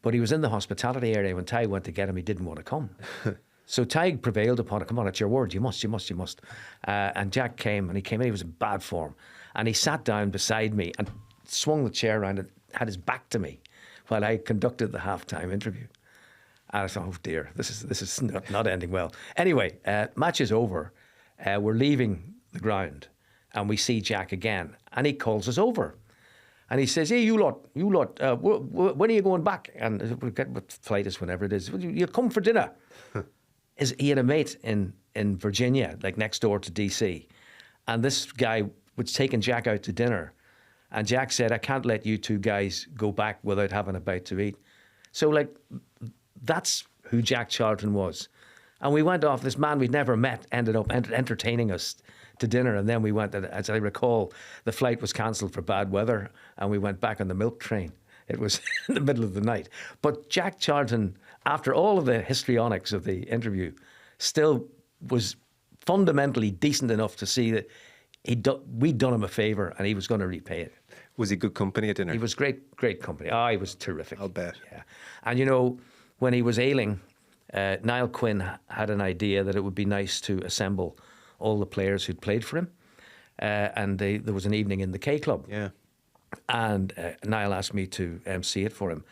But he was in the hospitality area. When Tig went to get him, he didn't want to come. So Tig prevailed upon it. Come on, it's your word. You must. And Jack came, and he came in. He was in bad form. And he sat down beside me and swung the chair around and had his back to me while I conducted the halftime interview. And I thought, oh dear, this is not ending well. Anyway, match is over. We're leaving the ground, and we see Jack again. And he calls us over. And he says, hey, you lot, when are you going back? And we'll get what flight is, whenever it is. You'll come for dinner. He had a mate in Virginia, like next door to DC. And this guy was taking Jack out to dinner. And Jack said, I can't let you two guys go back without having a bite to eat. So, like, that's who Jack Charlton was. And we went off, this man we'd never met ended up entertaining us to dinner. And then we went, as I recall, the flight was cancelled for bad weather. And we went back on the milk train. It was in the middle of the night. But Jack Charlton, after all of the histrionics of the interview, still was fundamentally decent enough to see that we'd done him a favour and he was going to repay it. Was he good company at dinner? He was great company. He was terrific. I'll bet. Yeah. And you know, when he was ailing, Niall Quinn had an idea that it would be nice to assemble all the players who'd played for him. And there was an evening in the K Club. Yeah. And Niall asked me to MC it for him.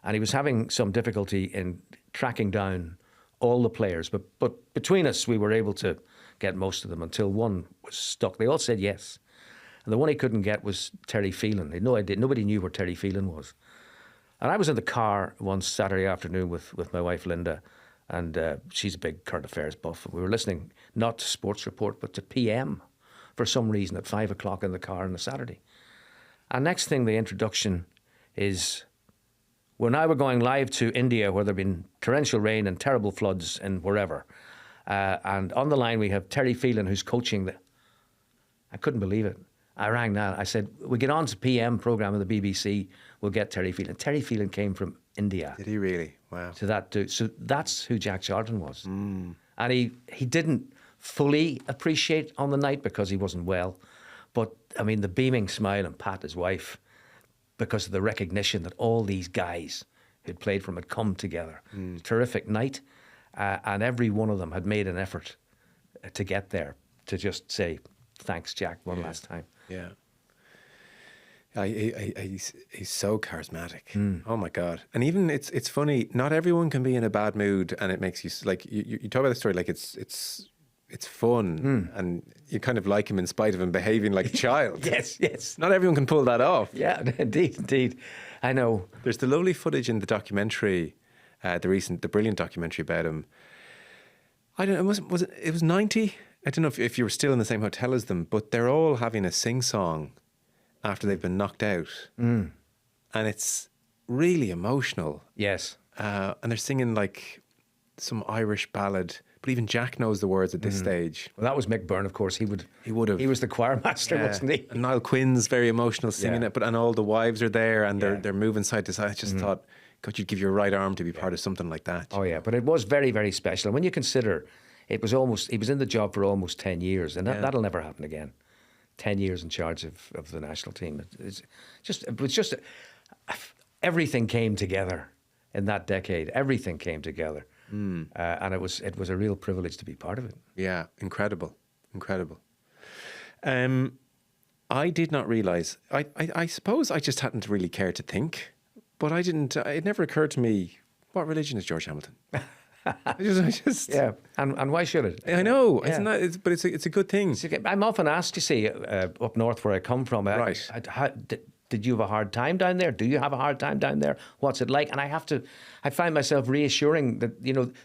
And he was having some difficulty in tracking down all the players. But between us, we were able to get most of them until one was stuck. They all said yes. And the one he couldn't get was Terry Phelan. They had no idea. Nobody knew where Terry Phelan was. And I was in the car one Saturday afternoon with my wife, Linda, and she's a big current affairs buff. We were listening not to Sports Report, but to PM for some reason at 5 o'clock in the car on a Saturday. And next thing, the introduction is, we're going live to India, where there have been torrential rain and terrible floods and wherever. And on the line, we have Terry Phelan, who's coaching I couldn't believe it. I rang Niall. I said, we get on to PM programme of the BBC, we'll get Terry Phelan. Terry Phelan came from India. Did he really? Wow. To that dude. So that's who Jack Charlton was. And he didn't fully appreciate on the night because he wasn't well. But, I mean, the beaming smile and Pat, his wife, because of the recognition that all these guys who'd played for him had come together. Terrific night. And every one of them had made an effort to get there, to just say, thanks, Jack, one last time. Yeah. He's so charismatic. Oh my God! And even it's funny. Not everyone can be in a bad mood, and it makes you like you talk about the story like it's fun, and you kind of like him in spite of him behaving like a child. Yes. Not everyone can pull that off. Yeah, indeed. I know. There's the lovely footage in the documentary, the brilliant documentary about him. I don't know. It was 90. I don't know if you were still in the same hotel as them, but they're all having a sing-song after they've been knocked out. And it's really emotional. Yes. And they're singing like some Irish ballad, but even Jack knows the words at this stage. Well, that was Mick Byrne, of course. He would have. He was the choir master, wasn't he? And Niall Quinn's very emotional singing it, and all the wives are there and they're moving side to side. I just thought, God, you'd give your right arm to be part of something like that. Oh yeah, but it was very, very special. When you consider he was in the job for almost 10 years, and that'll never happen again. 10 years in charge of the national team. Everything came together in that decade. Everything came together. And it was a real privilege to be part of it. Yeah, incredible. I did not realise. I suppose I just hadn't really cared to think, but I didn't. It never occurred to me, what religion is George Hamilton? Yeah, and why should it? I know, but it's a good thing. I'm often asked, you see, up north where I come from, right? Did you have a hard time down there? Do you have a hard time down there? What's it like? And I find myself reassuring that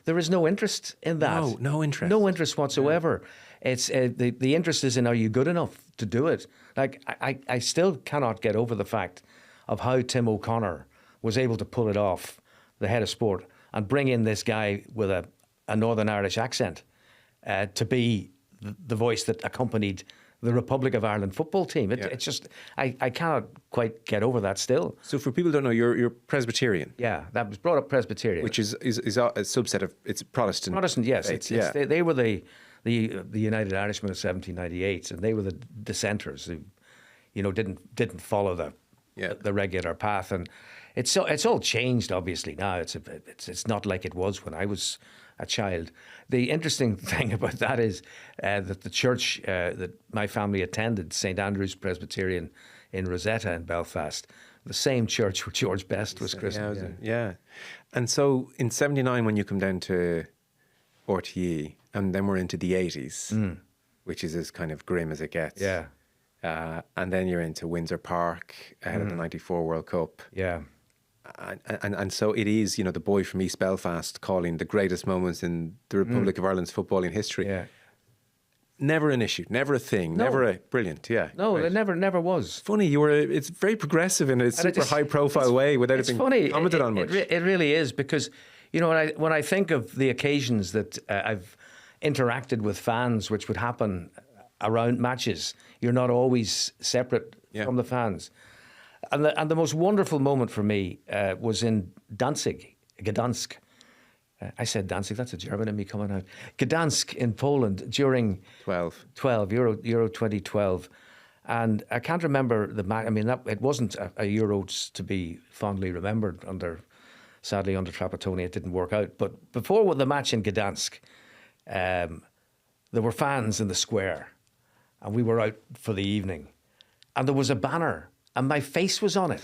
there is no interest in that. No interest whatsoever. Yeah. It's the interest is in, are you good enough to do it? Like I still cannot get over the fact of how Tim O'Connor was able to pull it off, the head of sport, and bring in this guy with a Northern Irish accent to be the voice that accompanied the Republic of Ireland football team. It's just, I cannot quite get over that still. So for people who don't know, you're Presbyterian. Yeah, that was brought up Presbyterian. Which is a subset of, it's Protestant. Protestant, yes. They were the United Irishmen of 1798, and they were the dissenters who, didn't follow the regular path. And it's all changed, obviously, now. It's not like it was when I was a child. The interesting thing about that is that the church that my family attended, St Andrew's Presbyterian in Rosetta in Belfast, the same church where George Best was christened. Yeah. And so in 79, when you come down to RTE, and then we're into the 80s, which is as kind of grim as it gets. Yeah. And then you're into Windsor Park ahead of the 94 World Cup. Yeah. And so it is, the boy from East Belfast calling the greatest moments in the Republic of Ireland's footballing history. Yeah. Never an issue, never a thing, brilliant, yeah. No, it never was. Funny, it's very progressive in a super high profile way without it being commented on much. It really is, because, when I think of the occasions that I've interacted with fans, which would happen around matches, you're not always separate from the fans. And the most wonderful moment for me was in Gdansk. I said Danzig, that's a German in me coming out. Gdansk in Poland during 12 Euro 2012. And I can't remember the match. I mean, it wasn't a Euros to be fondly remembered sadly under Trapattoni. It didn't work out. But before the match in Gdansk, there were fans in the square, and we were out for the evening. And there was a banner and my face was on it.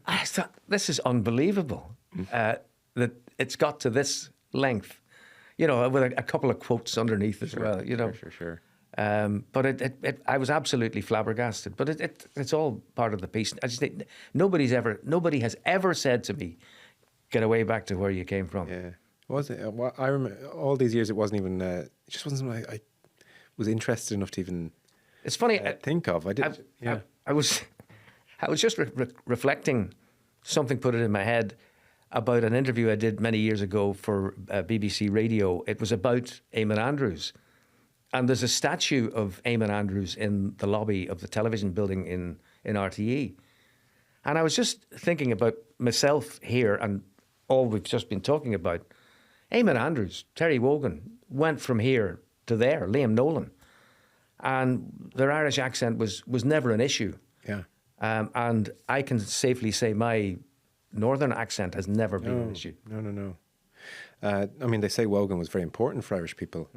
I thought, this is unbelievable that it's got to this length, you know, with a couple of quotes underneath as well, you know. Sure. But I was absolutely flabbergasted. But it's all part of the piece. I just think nobody has ever said to me, "Get away back to where you came from." Yeah, was it? Well, I remember all these years. It wasn't even. It just wasn't something I was interested enough to even. It's funny. Think of. I did. I was just reflecting. Something put it in my head about an interview I did many years ago for BBC Radio. It was about Eamon Andrews. And there's a statue of Eamon Andrews in the lobby of the television building in RTE. And I was just thinking about myself here and all we've just been talking about. Eamon Andrews, Terry Wogan, went from here to there, Liam Nolan. And their Irish accent was never an issue. Yeah. And I can safely say my northern accent has never been an issue. No. I mean, they say Wogan was very important for Irish people.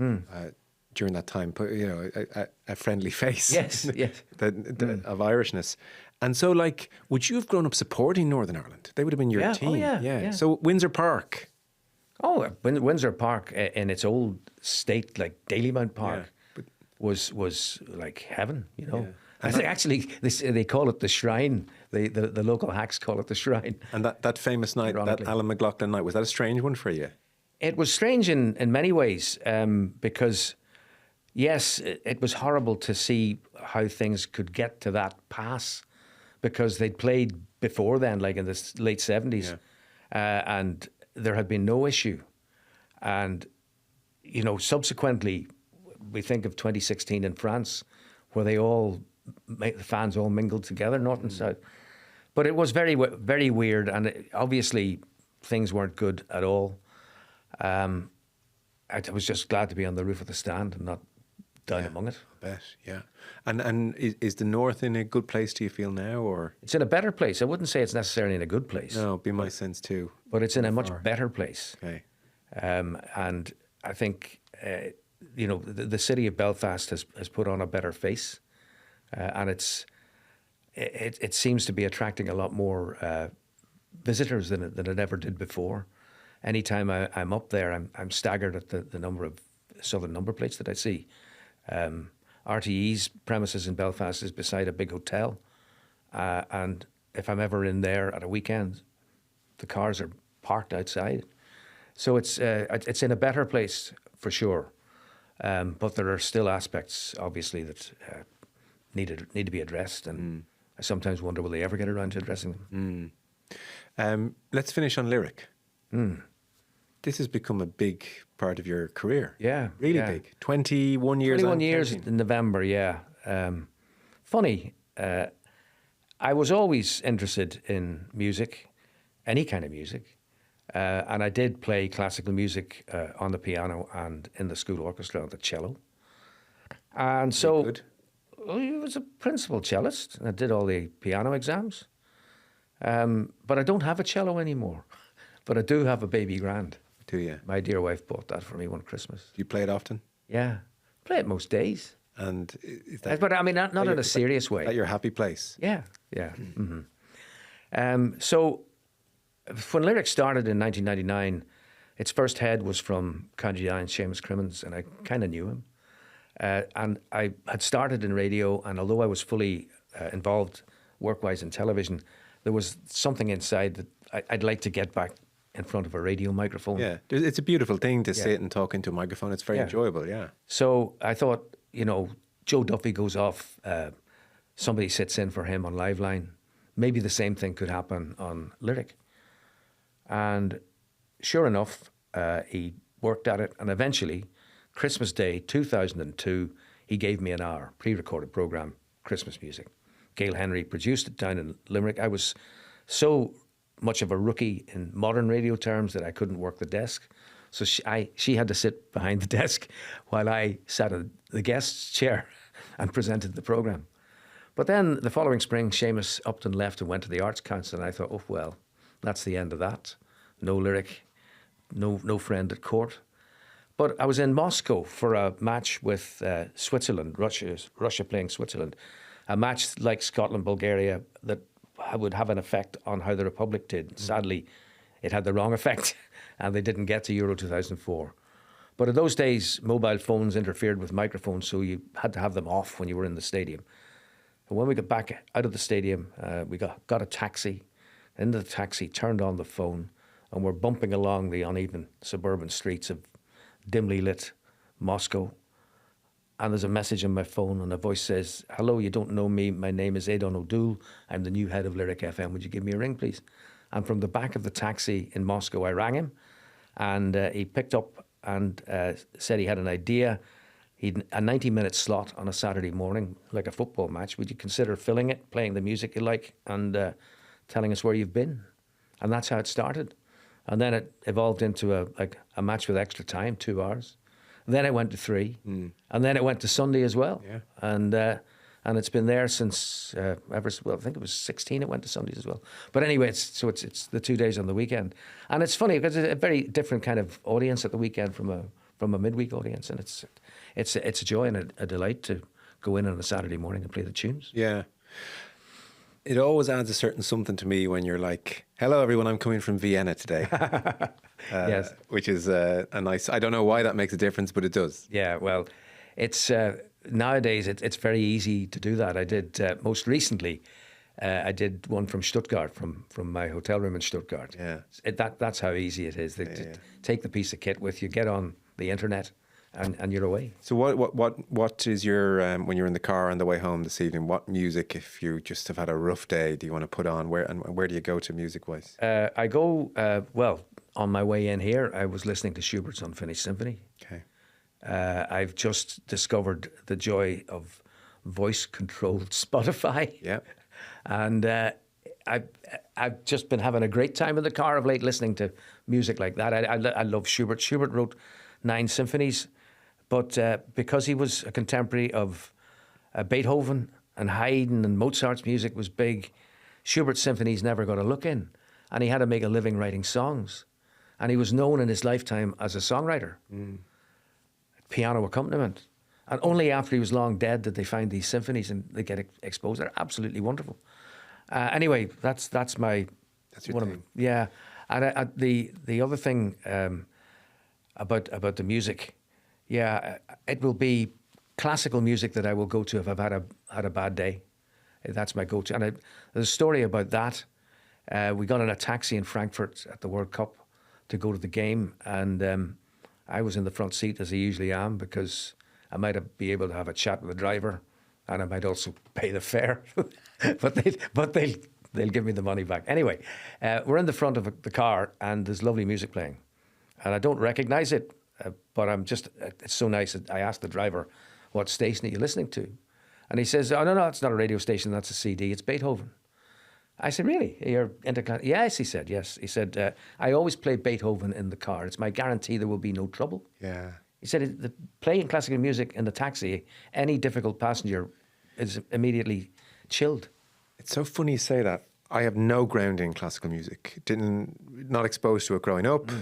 During that time, you know, a friendly face. Yes. Of Irishness. And so, like, would you have grown up supporting Northern Ireland? They would have been your team. Oh, yeah. So Windsor Park. Oh, Windsor Park in its old state, like Dalymount Park, was like heaven, you know. Yeah. I think actually they call it the Shrine. The local hacks call it the Shrine. And that famous night, that Alan McLaughlin night, was that a strange one for you? It was strange in many ways because... Yes, it was horrible to see how things could get to that pass because they'd played before then, like in the late 70s, and there had been no issue. And, you know, subsequently, we think of 2016 in France, where the fans all mingled together, north and south. But it was very, very weird, and obviously things weren't good at all. I was just glad to be on the roof of the stand and not down among it. I bet, yeah. And is the North in a good place, do you feel now, or? It's in a better place. I wouldn't say it's necessarily in a good place. No, it'd be my sense too. But it's in a much better place. Okay. And I think, you know, the city of Belfast has put on a better face. And it seems to be attracting a lot more visitors than it ever did before. Anytime I'm up there, I'm staggered at the number of southern number plates that I see. RTE's premises in Belfast is beside a big hotel, and if I'm ever in there at a weekend, the cars are parked outside. So it's in a better place for sure, but there are still aspects obviously that need to be addressed, and I sometimes wonder will they ever get around to addressing them. Let's finish on lyric. This has become a big part of your career. Yeah. Really big. 21 years. 21 years in November, yeah. Funny, I was always interested in music, any kind of music. And I did play classical music on the piano and in the school orchestra on the cello. And so I was a principal cellist. And I did all the piano exams. But I don't have a cello anymore. But I do have a baby grand. Do you? My dear wife bought that for me one Christmas. Do you play it often? Yeah. Play it most days. And is that... But I mean, not in a serious way. At your happy place? Yeah. So when Lyric started in 1999, its first head was from County Down's Seamus Crimmins, and I kind of knew him. And I had started in radio, and although I was fully involved work-wise in television, there was something inside that I'd like to get back in front of a radio microphone. Yeah, it's a beautiful thing to sit and talk into a microphone. It's very enjoyable, yeah. So I thought, you know, Joe Duffy goes off, somebody sits in for him on Liveline. Maybe the same thing could happen on Lyric. And sure enough, he worked at it, and eventually, Christmas Day 2002, he gave me an hour pre-recorded program, Christmas music. Gail Henry produced it down in Limerick. I was so much of a rookie in modern radio terms that I couldn't work the desk. So she had to sit behind the desk while I sat in the guest's chair and presented the program. But then the following spring, Seamus upped and left and went to the Arts Council, and I thought, oh, well, that's the end of that. No Lyric, no friend at court. But I was in Moscow for a match with Switzerland, Russia playing Switzerland, a match like Scotland-Bulgaria that would have an effect on how the Republic did. Sadly, it had the wrong effect, and they didn't get to Euro 2004. But in those days, mobile phones interfered with microphones, so you had to have them off when you were in the stadium. And when we got back out of the stadium, we got a taxi. Into the taxi, turned on the phone, and we're bumping along the uneven suburban streets of dimly lit Moscow. And there's a message on my phone, and a voice says, "Hello, you don't know me. My name is Aidan O'Doul. I'm the new head of Lyric FM. Would you give me a ring, please?" And from the back of the taxi in Moscow, I rang him, and he picked up and said he had an idea. He'd a 90-minute slot on a Saturday morning, like a football match. Would you consider filling it, playing the music you like, and telling us where you've been? And that's how it started. And then it evolved into a match with extra time, 2 hours. Then it went to 3, and then it went to Sunday as well. Yeah. And it's been there since I think it was 16. It went to Sundays as well. But anyway, it's the 2 days on the weekend, and it's funny because it's a very different kind of audience at the weekend from a midweek audience, and it's a joy and a delight to go in on a Saturday morning and play the tunes. Yeah. It always adds a certain something to me when you're like, "Hello, everyone, I'm coming from Vienna today." Yes. Which is a nice, I don't know why that makes a difference, but it does. Yeah, well, it's nowadays it's very easy to do that. I did most recently, I did one from Stuttgart, from my hotel room in Stuttgart. Yeah. That's how easy it is. They take the piece of kit with you, get on the internet, and you're away. So what is your when you're in the car on the way home this evening? What music, if you just have had a rough day, do you want to put on? Where do you go to music wise? I go on my way in here. I was listening to Schubert's Unfinished Symphony. Okay. I've just discovered the joy of voice-controlled Spotify. Yeah. And I've just been having a great time in the car of late listening to music like that. I love Schubert. Schubert wrote 9 symphonies, but because he was a contemporary of Beethoven and Haydn and Mozart's music was big, Schubert's symphonies never got a look in. And he had to make a living writing songs. And he was known in his lifetime as a songwriter. Piano accompaniment. And only after he was long dead did they find these symphonies and they get exposed. They're absolutely wonderful. Anyway, that's my... That's your thing. Yeah. And the other thing about the music, it will be classical music that I will go to if I've had a bad day. That's my go-to. And there's a story about that. We got in a taxi in Frankfurt at the World Cup to go to the game, and I was in the front seat as I usually am because I might be able to have a chat with the driver, and I might also pay the fare, but they'll give me the money back. Anyway, we're in the front of the car, and there's lovely music playing, and I don't recognise it, but it's so nice. I asked the driver, "What station are you listening to?" And he says, "Oh no, it's not a radio station. That's a CD. It's Beethoven." I said, "Really? You're into class?" "Yes," he said. "Yes." He said, "I always play Beethoven in the car. It's my guarantee there will be no trouble." Yeah. He said, playing classical music in the taxi, any difficult passenger is immediately chilled. It's so funny you say that. I have no grounding in classical music. Not exposed to it growing up.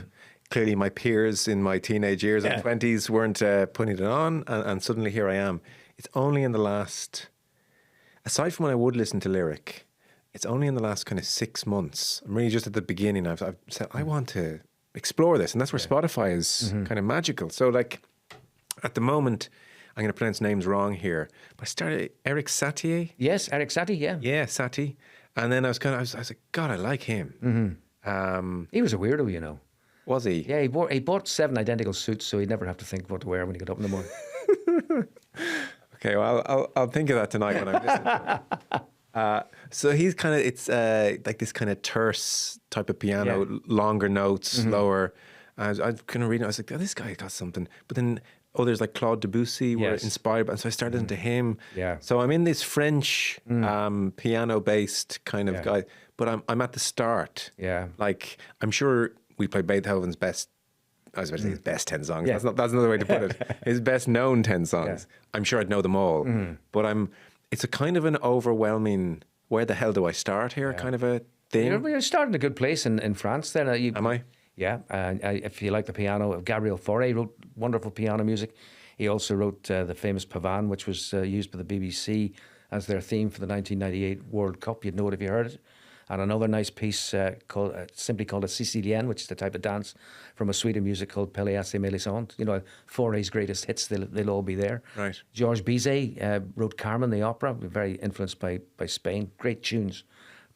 Clearly my peers in my teenage years and 20s weren't putting it on, and suddenly here I am. It's only in the last, aside from when I would listen to lyric, it's only in the last kind of 6 months. I'm really just at the beginning. I've said, I want to explore this. And that's where Spotify is kind of magical. So like at the moment, I'm going to pronounce names wrong here, but I started Eric Satie. Yes, Eric Satie, yeah. Yeah, Satie. And then I was like, God, I like him. He was a weirdo, you know. Was he? Yeah, he bought 7 identical suits so he'd never have to think what to wear when he got up in the morning. Okay, well, I'll think of that tonight when I'm listening to it. So he's kind of, it's like this kind of terse type of piano, longer notes, slower. I was kind of reading, I was like, oh, this guy got something. But then others like Claude Debussy were inspired by, and so I started into him. Yeah. So I'm in this French piano-based kind of guy, but I'm at the start. Yeah. Like, I'm sure we play Beethoven's best, I was about to say his best 10 songs. Yeah. That's another way to put it. His best known 10 songs. Yeah. I'm sure I'd know them all. But it's a kind of an overwhelming, where the hell do I start here kind of a thing. You're starting a good place in France then. Am I? Yeah. If you like the piano, Gabriel Fauré wrote wonderful piano music. He also wrote the famous Pavane, which was used by the BBC as their theme for the 1998 World Cup. You'd know it if you heard it. And another nice piece simply called a Sicilienne, which is the type of dance from a suite of music called Pelléas et Mélisande. You know, Fauré's greatest hits, they'll all be there. Right. Georges Bizet wrote Carmen, the opera, very influenced by Spain. Great tunes.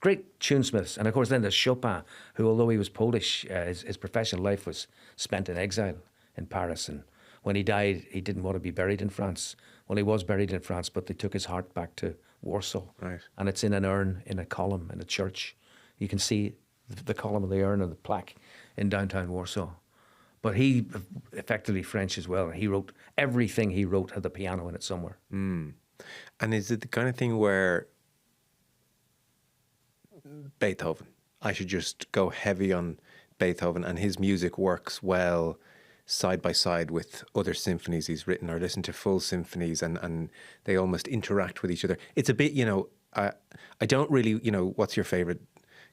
Great tunesmiths. And of course then there's Chopin, who although he was Polish, his professional life was spent in exile in Paris. And when he died, he didn't want to be buried in France. Well, he was buried in France, but they took his heart back to Warsaw. Right. And it's in an urn, in a column, in a church. You can see the column of the urn and the plaque in downtown Warsaw. But he, effectively French as well, he wrote, everything he wrote had the piano in it somewhere. Mm. And is it the kind of thing where Beethoven, I should just go heavy on Beethoven, and his music works well side by side with other symphonies he's written, or listen to full symphonies, and they almost interact with each other? It's a bit, I don't really, what's your favourite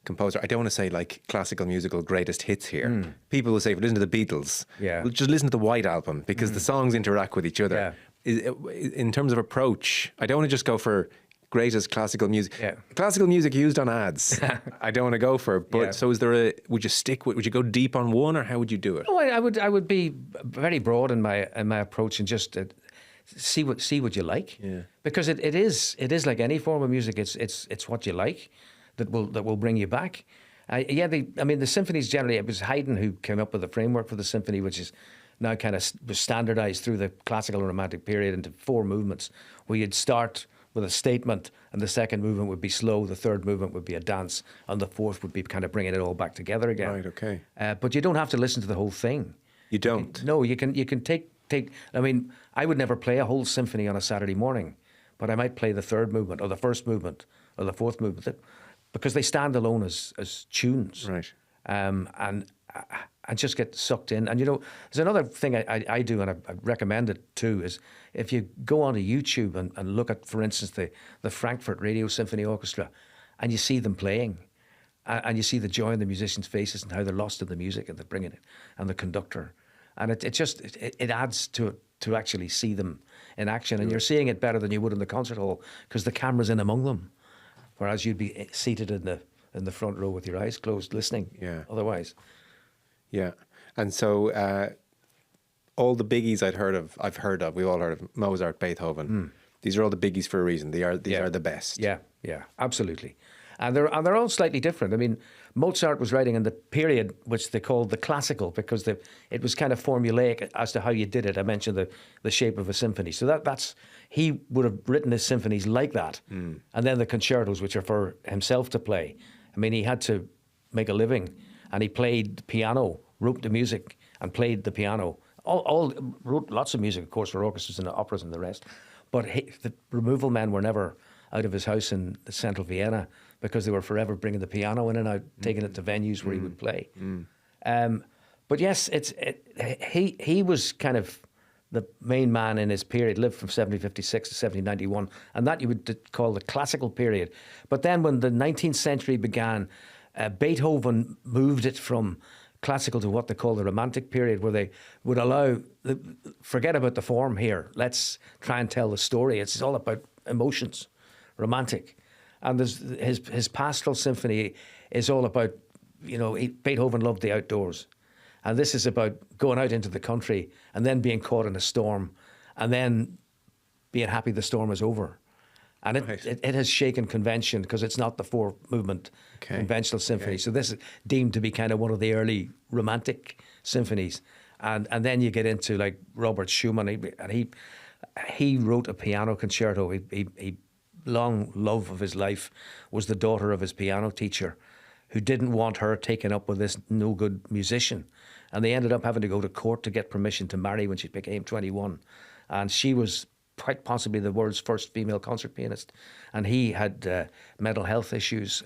composer? I don't want to say like classical musical greatest hits here. Mm. People will say, listen to the Beatles. Yeah. Well, just listen to the White Album, because the songs interact with each other. Yeah. In terms of approach, I don't want to just go for greatest classical music. Yeah. Classical music used on ads, I don't want to go for. But so, would you go deep on one, or how would you do it? Oh, I would be very broad in my approach, and just see what you like. Yeah. Because it is like any form of music. It's what you like that will bring you back. The symphonies generally, it was Haydn who came up with the framework for the symphony, which is now kind of standardized through the classical and romantic period into 4 movements, where you'd start with a statement, and the second movement would be slow, the third movement would be a dance, and the fourth would be kind of bringing it all back together again. Right, okay. But you don't have to listen to the whole thing. You don't? No, you can take. I mean, I would never play a whole symphony on a Saturday morning, but I might play the third movement, or the first movement, or the fourth movement, because they stand alone as tunes. Right. And I just get sucked in. And there's another thing I do, and I recommend it too, is if you go onto YouTube and look at, for instance, the Frankfurt Radio Symphony Orchestra, and you see them playing, and you see the joy in the musicians' faces and how they're lost in the music and they're bringing it, and the conductor. And it adds to actually see them in action. And you're seeing it better than you would in the concert hall, because the camera's in among them, whereas you'd be seated in the front row with your eyes closed listening. Yeah. Otherwise. Yeah. And so all the biggies I've heard of, we've all heard of Mozart, Beethoven. Mm. These are all the biggies for a reason. These are the best. Yeah, absolutely. And they're all slightly different. I mean, Mozart was writing in the period which they called the classical, because it was kind of formulaic as to how you did it. I mentioned the shape of a symphony. So that's he would have written his symphonies like that. Mm. And then the concertos, which are for himself to play. I mean, he had to make a living, and he played the piano, wrote the music, and played the piano. Wrote lots of music, of course, for orchestras and operas and the rest. But the removal men were never out of his house in central Vienna, because they were forever bringing the piano in and out, taking it to venues where he would play. Mm. But yes, he was kind of the main man in his period, lived from 1756 to 1791, and that you would call the classical period. But then when the 19th century began, Beethoven moved it from classical to what they call the romantic period, where they would forget about the form here, let's try and tell the story. It's all about emotions, romantic. And his pastoral symphony is all about, Beethoven loved the outdoors. And this is about going out into the country and then being caught in a storm and then being happy the storm is over. And it has shaken convention, because it's not the 4-movement conventional symphony. Okay. So this is deemed to be kind of one of the early romantic symphonies. And then you get into like Robert Schumann, and he wrote a piano concerto. He long love of his life was the daughter of his piano teacher, who didn't want her taken up with this no good musician. And they ended up having to go to court to get permission to marry when she became 21. And she was quite possibly the world's first female concert pianist. And he had mental health issues,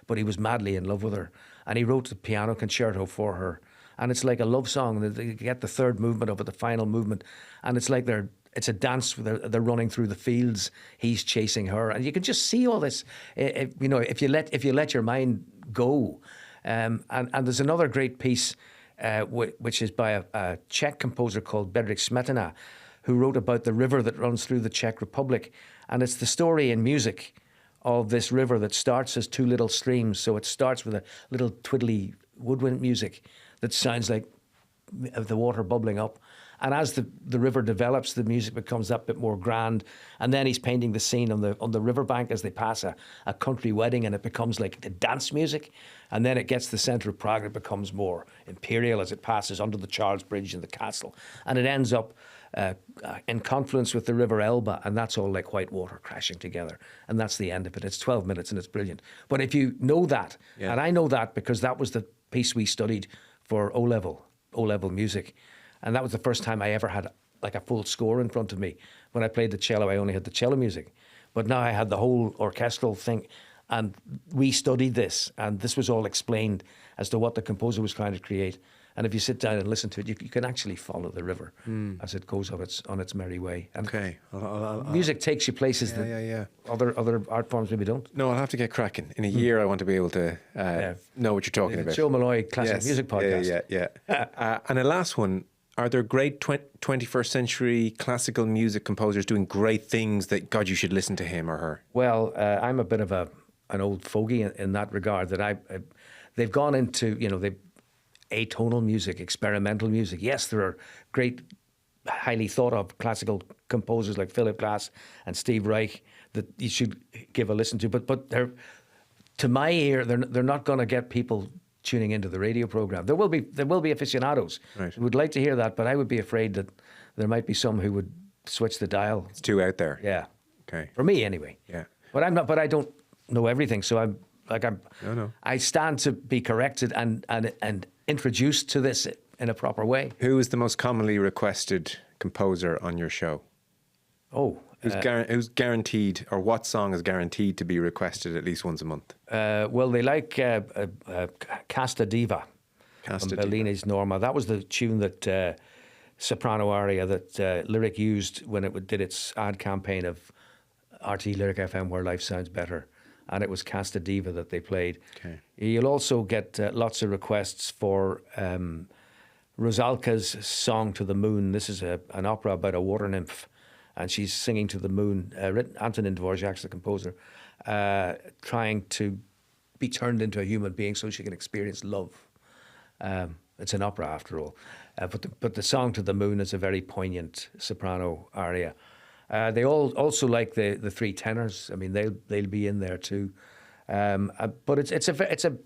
but he was madly in love with her. And he wrote the piano concerto for her. And it's like a love song. They get the third movement of it, the final movement. And it's like it's a dance. They're running through the fields. He's chasing her, and you can just see all this. If you let your mind go. And there's another great piece, which is by a Czech composer called Bedřich Smetana, who wrote about the river that runs through the Czech Republic. And it's the story in music of this river that starts as two little streams. So it starts with a little twiddly woodwind music that sounds like the water bubbling up. And as the river develops, the music becomes that bit more grand. And then he's painting the scene on the riverbank as they pass a country wedding, and it becomes like the dance music. And then it gets to the centre of Prague, and it becomes more imperial as it passes under the Charles Bridge and the castle. And it ends up in confluence with the River Elba, and that's all like white water crashing together. And that's the end of it. It's 12 minutes and it's brilliant. But if you know that, and I know that because that was the piece we studied for O-level music. And that was the first time I ever had like a full score in front of me. When I played the cello, I only had the cello music. But now I had the whole orchestral thing. And we studied this, and this was all explained as to what the composer was trying to create. And if you sit down and listen to it, you can actually follow the river as it goes on its merry way. And okay. music takes you places that other art forms maybe don't. No, I'll have to get cracking. In a year, I want to be able to know what you're talking about. Joe Malloy Classic Music Podcast. Yeah. And a last one. Are there great 21st century classical music composers doing great things that, God, you should listen to him or her? Well, I'm a bit of an old fogey in that regard, that they've gone into, atonal music, experimental music. Yes, there are great, highly thought of classical composers like Philip Glass and Steve Reich that you should give a listen to. But they're, to my ear, they're not going to get people tuning into the radio program. There will be aficionados who would like to hear that, but I would be afraid that there might be some who would switch the dial. It's too out there. Yeah. Okay. For me, anyway. Yeah. But I'm not. But I don't know everything, so No. I stand to be corrected and introduced to this in a proper way. Who is the most commonly requested composer on your show? Oh. Who's guaranteed, or what song is guaranteed to be requested at least once a month? Well, they like Casta Diva from Bellini's Norma. That was the tune that soprano aria that Lyric used when it did its ad campaign of RT Lyric FM, Where Life Sounds Better. And it was Casta Diva that they played. Okay. You'll also get lots of requests for Rusalka's Song to the Moon. This is an opera about a water nymph, and she's singing to the moon. Antonin Dvorak's the composer, trying to be turned into a human being so she can experience love. It's an opera after all. But the Song to the Moon is a very poignant soprano aria. They all also like the three tenors. I mean, they'll be in there too. But it's a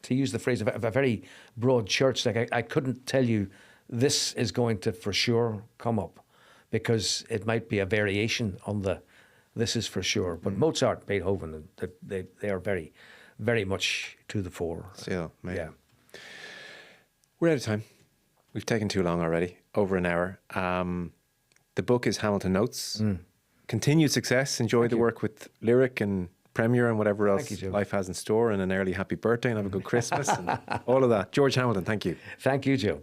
to use the phrase, a very broad church. Like I couldn't tell you this is going to for sure come up, because it might be a variation on this is for sure. But Mozart, Beethoven, they are very, very much to the fore. Still, maybe. Yeah. We're out of time. We've taken too long already, over an hour. The book is Hamilton Notes. Continued success. Enjoy the work with Lyric and Premier and whatever else life has in store, and an early happy birthday, and have a good Christmas and all of that. George Hamilton, thank you. Thank you, Joe.